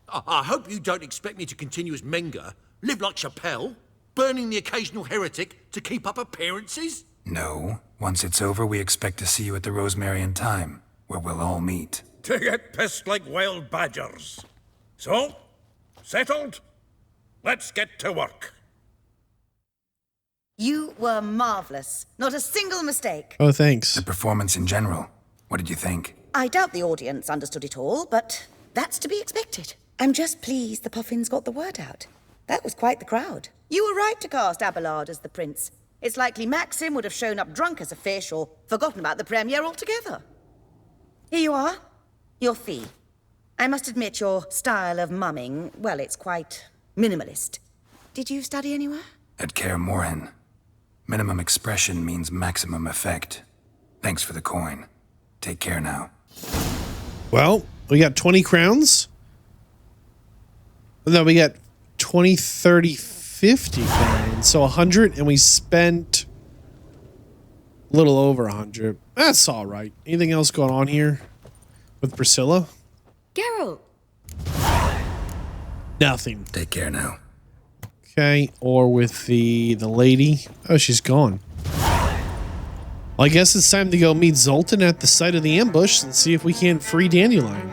I hope you don't expect me to continue as Menga, live like Chappelle, burning the occasional heretic to keep up appearances? No. Once it's over, we expect to see you at the Rosemary in Time, where we'll all meet. To get pissed like wild badgers. So, settled? Let's get to work. You were marvelous. Not a single mistake. Oh, thanks. The performance in general. What did you think? I doubt the audience understood it all, but that's to be expected. I'm just pleased the Puffins got the word out. That was quite the crowd. You were right to cast Abelard as the prince. It's likely Maxim would have shown up drunk as a fish or forgotten about the premiere altogether. Here you are. Your fee. I must admit your style of mumming, well, it's quite minimalist. Did you study anywhere? At Kaer Morhen. Minimum expression means maximum effect. Thanks for the coin. Take care now. Well, we got 20 crowns. No, we got 20, 30, 50 crowns. So 100, and we spent a little over 100. That's all right. Anything else going on here with Priscilla? Geralt. Nothing. Take care now. Okay, or with the lady. Oh, she's gone. Well, I guess it's time to go meet Zoltan at the site of the ambush and see if we can't free Dandelion.